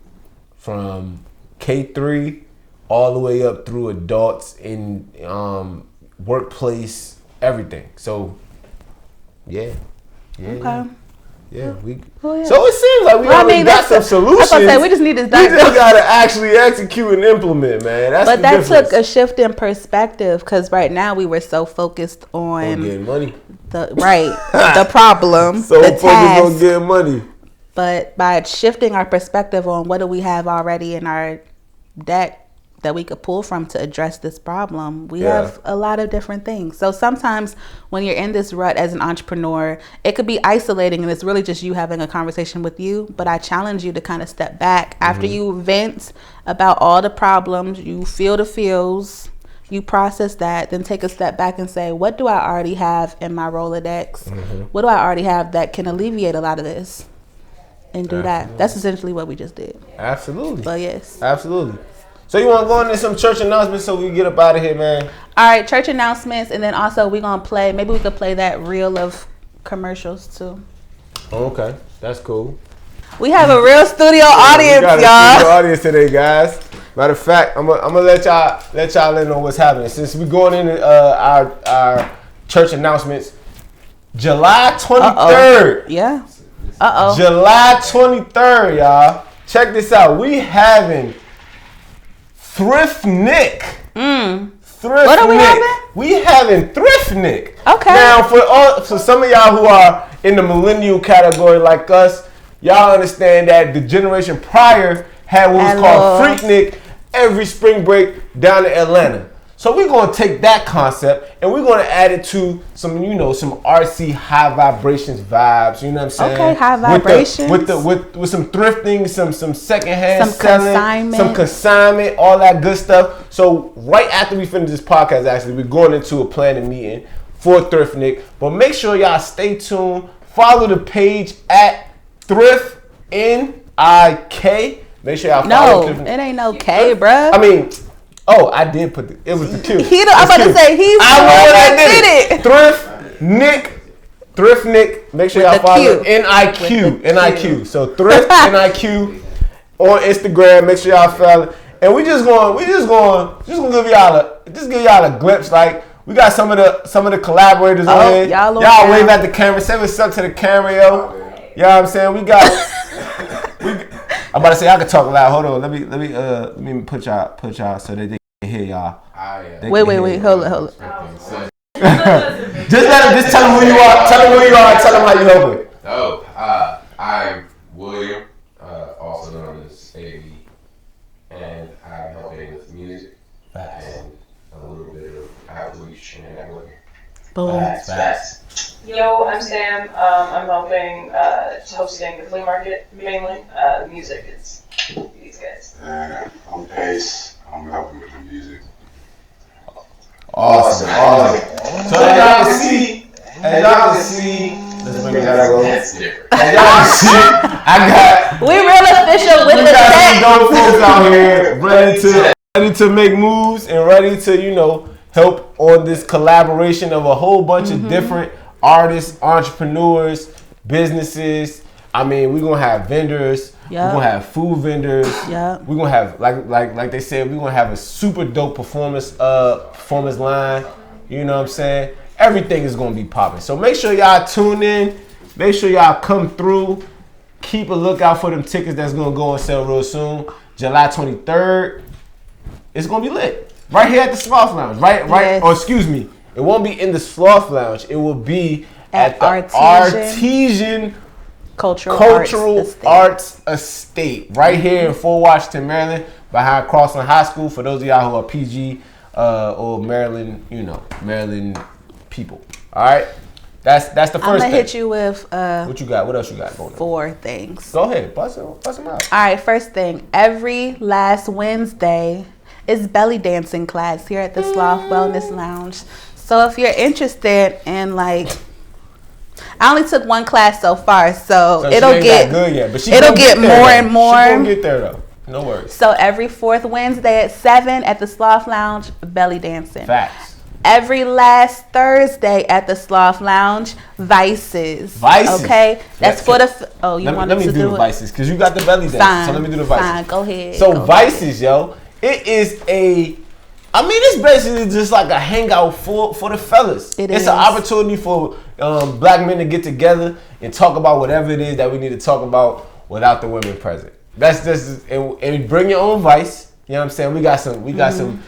from K3 all the way up through adults in workplace, everything. So yeah. So it seems like we already got some solutions. We just need to. We just gotta actually execute and implement, man. But that took a shift in perspective, because right now we were so focused on getting money. The problem, so the focused task. on getting money. But by shifting our perspective on what do we have already in our deck that we could pull from to address this problem, we have a lot of different things. So sometimes when you're in this rut as an entrepreneur, it could be isolating and it's really just you having a conversation with you. But I challenge you to kind of step back after you vent about all the problems, you feel the feels, you process that, then take a step back and say, what do I already have in my Rolodex? What do I already have that can alleviate a lot of this? And do that. That's essentially what we just did. Absolutely. But yes. Absolutely. So you want to go into some church announcements so we can get up out of here, man? All right, church announcements, and then also we're going to play, maybe we could play that reel of commercials too. Okay, that's cool. We have a real studio audience, we got y'all. Studio audience today, guys. Matter of fact, I'm gonna let y'all know what's happening. Since we're going into our church announcements, July 23rd. Yeah. July 23rd, y'all. Check this out. We having Thrift Nick. What are we having? We having Thrift Nick. Okay. Now, for some of y'all who are in the millennial category like us, y'all understand that the generation prior had what was called Freak Nick every spring break down in Atlanta. So we're going to take that concept and we're going to add it to some artsy high vibrations vibes. You know what I'm saying? Okay, high vibrations. With some thrifting, some secondhand selling, some consignment, all that good stuff. So right after we finish this podcast, actually, we're going into a planning meeting for Thrift Nick. But make sure y'all stay tuned. Follow the page at Thrift NIK. Make sure y'all follow. No, it ain't no K, bruh. I mean. Oh, I did put it was the Q. I'm about to say he's the one that did it. Thrift Nick. Make sure y'all follow NIQ. So Thrift NIQ on Instagram. Make sure y'all follow. And we just gonna give y'all a glimpse. Like we got some of the collaborators on here. Y'all wave at the camera. Say what's up to the camera, yo. You know what I'm saying? I'm about to say I can talk loud. Hold on. Let me put y'all so that they can hear y'all. Wait. Hold on. Just tell them who you are. Tell them who you are. Tell them how you help. I'm William, also known as AB, and I'm helping with music and a little bit of outreach and networking. Boom. Facts. Yo, I'm Sam. I'm helping hosting the flea market mainly. The music is these guys. And I'm Pace. I'm helping with the music. Awesome. So as y'all can see, let's bring that go. That's different. As y'all can see, We real official with the got tech. some dope folks out here ready to make moves and ready to, help on this collaboration of a whole bunch of different artists, entrepreneurs, businesses. I mean, we're gonna have vendors. Yep. We're gonna have food vendors. Yep. We're gonna have like they said, we're gonna have a super dope performance line. You know what I'm saying? Everything is gonna be popping. So make sure y'all tune in. Make sure y'all come through. Keep a lookout for them tickets that's gonna go on sale real soon. July 23rd. It's gonna be lit. Right here at the Sloth Lounge. Right. Yes. Or excuse me. It won't be in the Sloth Lounge. It will be at the Artesian Cultural Arts Estate. Right here in Fort Washington, Maryland, behind Crossland High School. For those of y'all who are PG or Maryland, Maryland people. All right. That's the first thing. I'm gonna hit you with what you got? What else you got going on? 4 things. Go ahead, bust them out. All right, first thing, every last Wednesday is belly dancing class here at the Sloth Wellness Lounge. So if you're interested in I only took 1 class so far, so it'll she ain't get that good yet, but it'll get more and more. She gonna get there though. No worries. So every 4th Wednesday at 7 at the Sloth Lounge, belly dancing. Facts. Every last Thursday at the Sloth Lounge, Vices. Okay? That's for the... you wanted to do it? Let me do the Vices, because you got the belly dance. Fine. So let me do the Vices. Fine, go ahead. So Vices, yo, it is it's basically just like a hangout for the fellas. It's an opportunity for black men to get together and talk about whatever it is that we need to talk about without the women present. That's just... And bring your own vice. You know what I'm saying? We got some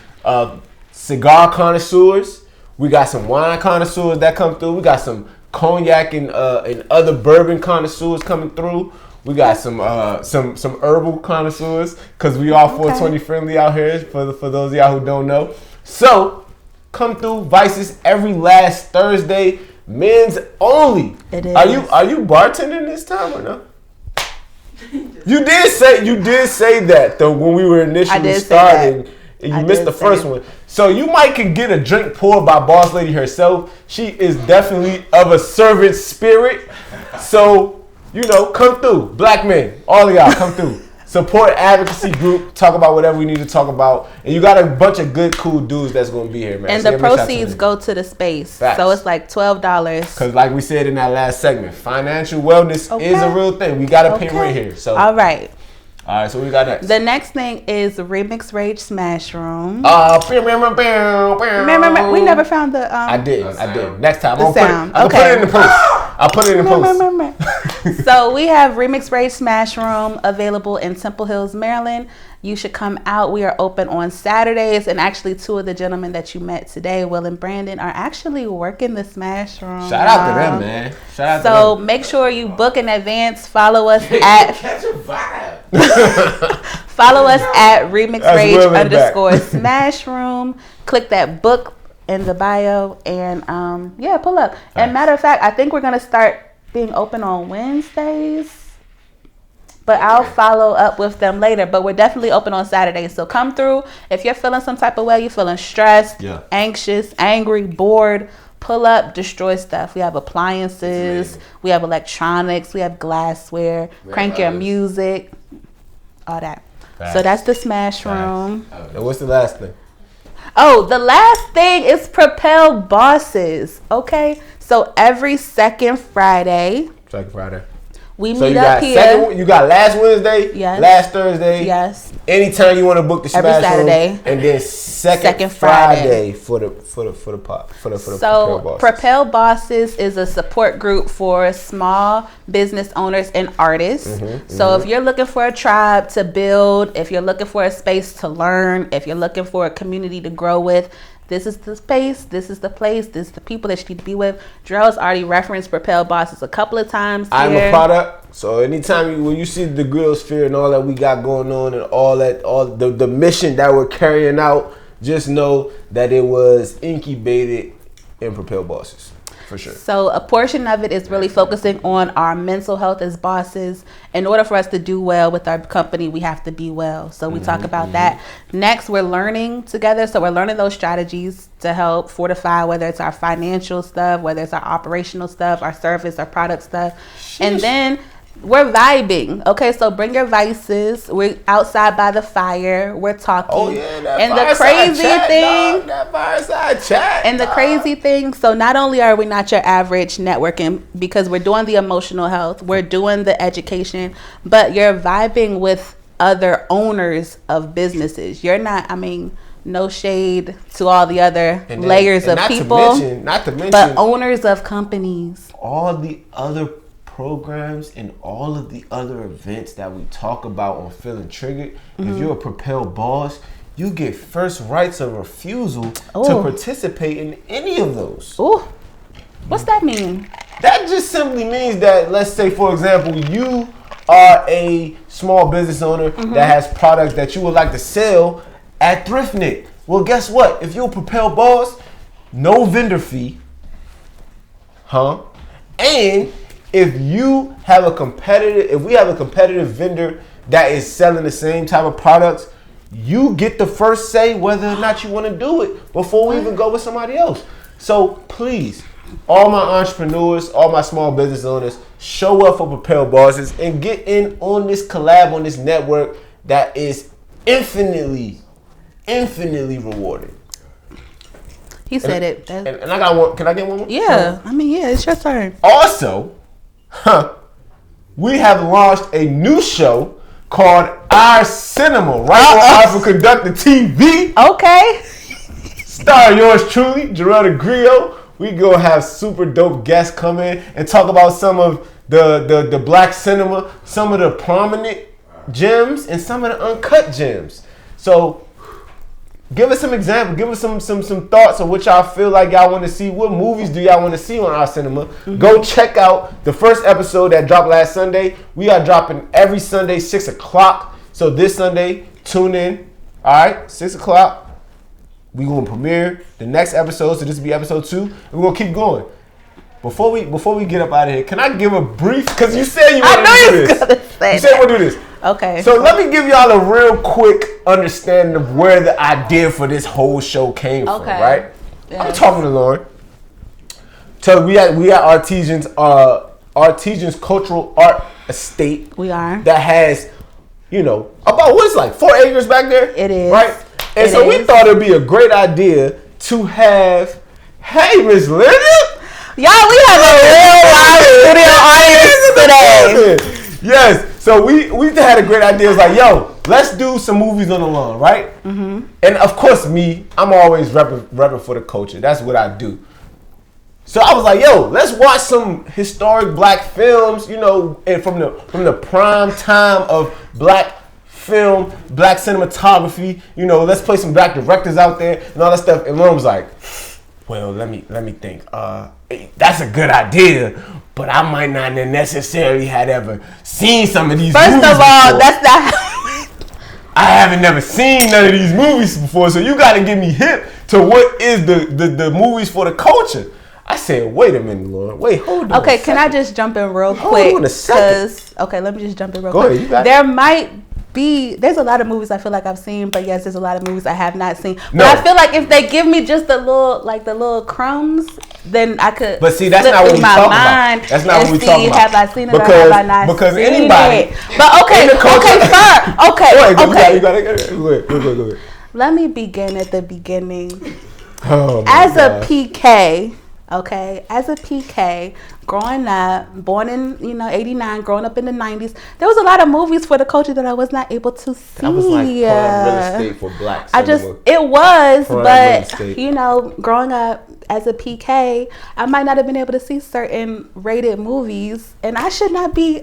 cigar connoisseurs. We got some wine connoisseurs that come through. We got some cognac and other bourbon connoisseurs coming through. We got some herbal connoisseurs because we are 420 friendly out here for those of y'all who don't know. So come through Vices every last Thursday, men's only. It is. Are you bartending this time or no? You did say that though when we were initially starting. And you missed the first one. So you could get a drink poured by Boss Lady herself. She is definitely of a servant spirit. So, come through. Black men, all of y'all, come through. Support advocacy group. Talk about whatever we need to talk about. And you got a bunch of good, cool dudes that's going to be here, man. And so the proceeds go to the space. Facts. So it's like $12. Because like we said in that last segment, financial wellness is a real thing. We got to pay rent here. So all right. All right, so what we got next? The next thing is Remix Rage Smash Room. We never found the... I did. Next time. The sound. I'll put it in the post. I'll put it in the post. So we have Remix Rage Smash Room available in Temple Hills, Maryland. You should come out. We are open on Saturdays. And actually 2 of the gentlemen that you met today, Will and Brandon, are actually working the Smash Room. Shout out to them, man. So make sure you book in advance. Follow us at... Catch a vibe. Follow us at Remix Rage _ Smash Room. Click that book in the bio and pull up. And matter of fact, I think we're gonna start being open on Wednesdays. But I'll follow up with them later. But we're definitely open on Saturdays. So come through. If you're feeling some type of way, you're feeling stressed, anxious, angry, bored, pull up, destroy stuff. We have appliances, we have electronics, we have glassware, crank your music, all that. So that's the Smash Room. And what's the last thing? Oh, the last thing is Propel Bosses. Okay. So every second Friday. We meet up here. You got last Wednesday, last Thursday, anytime you want to book the Smash every Saturday, Room, and then second Friday for the Propel Bosses. Propel Bosses is a support group for small business owners and artists. So if you're looking for a tribe to build, if you're looking for a space to learn, if you're looking for a community to grow with, this is the space, this is the place, this is the people that you need to be with. Jarrell's already referenced Propel Bosses a couple of times here. I'm a product. So anytime when you see the grill sphere and all that we got going on and all the mission that we're carrying out, just know that it was incubated in Propel Bosses. For sure. So a portion of it is really focusing on our mental health as bosses. In order for us to do well with our company, we have to be well. So we talk about that. Next, we're learning together. So we're learning those strategies to help fortify, whether it's our financial stuff, whether it's our operational stuff, our service, our product stuff. And then We're vibing. Okay, so bring your vices. We're outside by the fire. We're talking. Oh yeah, that and the fireside crazy chat, thing, dog. That fireside chat. and the crazy thing. So not only are we not your average networking because we're doing the emotional health, we're doing the education, but you're vibing with other owners of businesses. You're not. I mean, no shade to all the other layers of people, not to mention, but owners of companies. all the other programs and all of the other events that we talk about on Feeling Triggered. If you're a Propel boss, you get first rights of refusal to participate in any of those. Ooh, what's that mean? That just simply means that, let's say, for example, you are a small business owner that has products that you would like to sell at Thriftnik. Well, guess what? If you're a Propel boss, no vendor fee, and if we have a competitive vendor that is selling the same type of products, you get the first say whether or not you want to do it before we even go with somebody else. So please, all my entrepreneurs, all my small business owners, show up for Propel Bosses and get in on this collab, on this network that is infinitely rewarding. He said it. And I got one. Can I get one more? Yeah. I mean, yeah, it's your turn. Also, we have launched a new show called Our Cinema, right on Alpha Conductor TV. Okay. Star yours truly, Jarrell T.G. We gonna have super dope guests come in and talk about some of the black cinema, some of the prominent gems, and some of the uncut gems. So give us some examples. Give us some thoughts on what y'all feel like y'all want to see. What movies do y'all want to see on Our Cinema? Go check out the first episode that dropped last Sunday. We are dropping every Sunday, 6 o'clock. So this Sunday, tune in. All right, 6 o'clock. We going to premiere the next episode. So this will be episode 2. And we're going to keep going. Before we get up out of here, can I give a brief? Because you said you want to do this. You said you want to do this. Okay. So let me give y'all a real quick understanding of where the idea for this whole show came from, right? Yes. I'm talking to Lauren. So we at Artesian's Cultural Art Estate. We are. That has, about what is like 4 acres back there? It is. Right? And so we thought it'd be a great idea to have, hey, Miss Linda. Y'all, we have a real live studio audience today. Yes. So we had a great idea. It was like, yo, let's do some movies on the lawn, right? Mm-hmm. And of course, I'm always repping for the culture. That's what I do. So I was like, yo, let's watch some historic black films, and from the prime time of black film, black cinematography. Let's play some black directors out there and all that stuff. And Lauren was like, well, let me think. That's a good idea, but I might not necessarily had ever seen some of these movies First of all, before. that's not. I haven't never seen none of these movies before, so you got to get me hip to what is the movies for the culture. I said, wait a minute, Lauren. Wait, hold on. Okay, can I just jump in real quick? Hold on a second. Okay, let me just jump in real Go quick. ahead, you got there might be, there's a lot of movies I feel like I've seen, but yes, there's a lot of movies I have not seen. But No. I feel like if they give me just the little crumbs, then I could. But see, that's slip not what through we my talking mind about. That's not what we and talking see, about. have I seen it or Because- have I not because seen anybody it? But okay, in the culture- okay, sir. Okay, Go ahead. Go ahead. Let me begin at the beginning. Oh my As God. a PK, okay, as a PK, growing up, born in 89, growing up in the 90s, there was a lot of movies for the culture that I was not able to see. That was like prime real estate for black cinema. It was, Prime real but estate. growing up as a PK, I might not have been able to see certain rated movies, and I should not be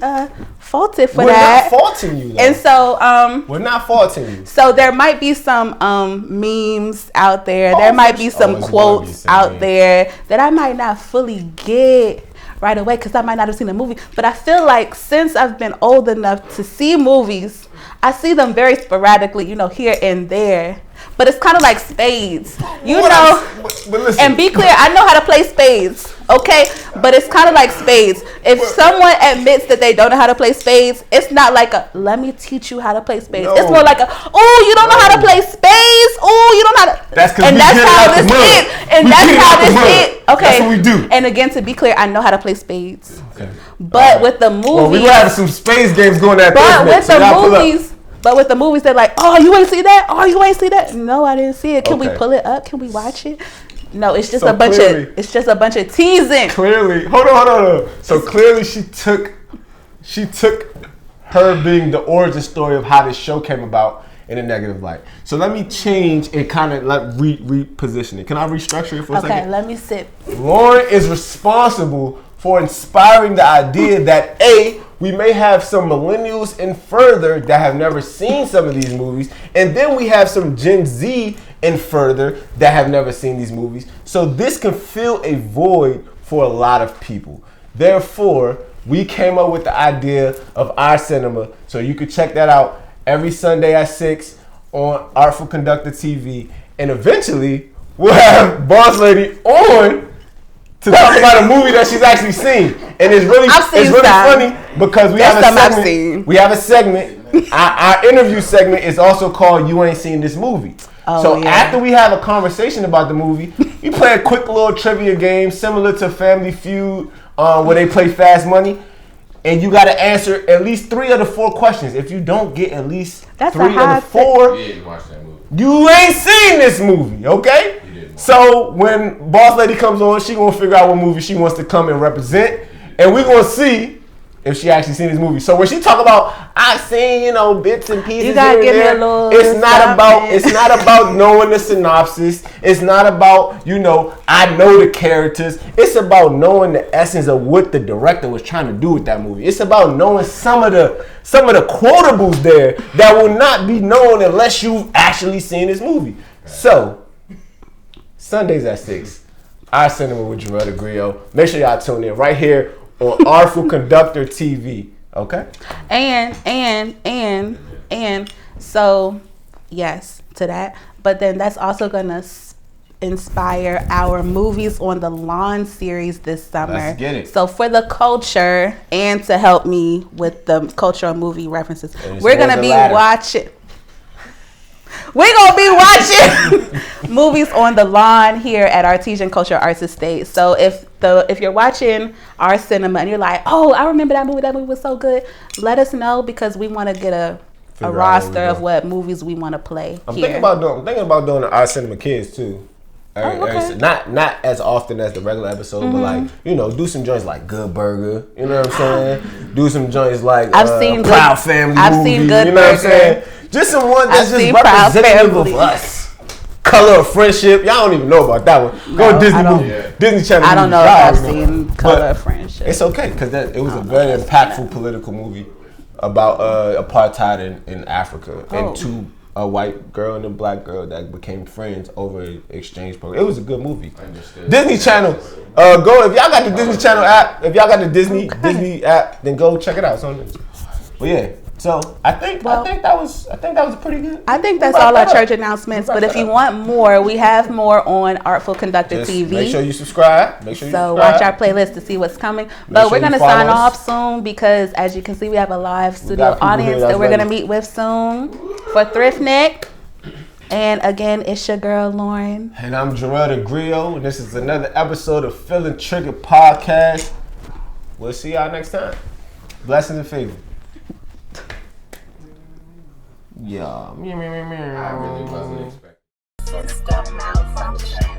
faulted for that. We're not faulting you, though. And so, We're not faulting you. so there might be some memes out there. There might be some always quotes gonna be some out memes. there that I might not fully get right away because I might not have seen the movie. But I feel like since I've been old enough to see movies, I see them very sporadically, here and there. But it's kind of like spades, But listen. And be clear, I know how to play spades, okay? But it's kind of like spades. If someone admits that they don't know how to play spades, it's not like let me teach you how to play spades. No. It's more like you don't know how to play spades? Oh, you don't know how to. That's 'cause and we that's get it how out the this mud. is. And We that's get it how out the this mud. is. Okay, That's what we do. And again, to be clear, I know how to play spades. Okay. But with the movies, Well, we gonna have some spades games going at but this. with the movies. But with the movies, they're like, oh, you ain't see that? Oh, you ain't see that? No, I didn't see it. Can we pull it up? Can we watch it? No, it's just a bunch of teasing. Clearly, hold on. So clearly, she took her being the origin story of how this show came about in a negative light. So let me change and kind of reposition it. Can I restructure it for a second? Okay, let me sit. Lauren is responsible for inspiring the idea that we may have some millennials and further that have never seen some of these movies, and then we have some Gen Z and further that have never seen these movies. So this can fill a void for a lot of people. Therefore, we came up with the idea of Our Cinema. So you can check that out every Sunday at 6 on Artful Conductor TV. And eventually, we'll have Boss Lady on to talk about a movie that she's actually seen. And it's really funny because we have a segment. Our interview segment is also called You Ain't Seen This Movie. After we have a conversation about the movie, we play a quick little trivia game similar to Family Feud, where they play Fast Money. And you got to answer at least 3 of the 4 questions. If you don't get at least 3 of the 4, You didn't watch that movie. you ain't seen this movie, okay? So when Boss Lady comes on, she gonna figure out what movie she wants to come and represent, and we gonna see if she actually seen this movie. So when she talk about I seen bits and pieces, you gotta give me a little. It's not about knowing the synopsis. It's not about I know the characters. It's about knowing the essence of what the director was trying to do with that movie. It's about knowing some of the quotables there that will not be known unless you've actually seen this movie. So Sundays at 6, Our Cinema with Jarrell T.G. Make sure y'all tune in right here on Artful Conductor TV. Okay? And so, yes, to that. But then that's also going to inspire our Movies on the Lawn series this summer. Let's get it. So for the culture and to help me with the cultural movie references, we're going to be watching... We're going to be watching Movies on the Lawn here at Artesian Cultural Arts Estate. So if you're watching Our Cinema and you're like, oh, I remember that movie was so good, let us know because we want to get a roster of what movies we want to play I'm here. thinking about doing the Our Cinema Kids too. Not as often as the regular episode, but like do some joints like Good Burger. You know what I'm saying? Do some joints like Proud Family. I've seen Good Burger. You know what I'm saying? Just some one that's just representative of us. Color of Friendship. Y'all don't even know about that one. Go to Disney Channel. I don't know if I've seen Color of Friendship. It's okay because it was a very impactful political movie about apartheid in Africa and a white girl and a black girl that became friends over an exchange program. It was a good movie. Disney Channel. Go if y'all got the Disney Channel app. If y'all got the Disney app, then go check it out. But yeah. So I think that was pretty good. I think that's all our church announcements. But if you want more, we have more on Artful Conductor TV. Make sure you subscribe. Watch our playlist to see what's coming. But we're gonna sign off soon because as you can see, we have a live studio audience that we're gonna meet with soon for Thrift Nick. And again, it's your girl Lauren. And I'm Jarrell T.G. And this is another episode of Feeling Triggered Podcast. We'll see y'all next time. Blessings and favor. Yeah. I really wasn't expecting. System malfunction.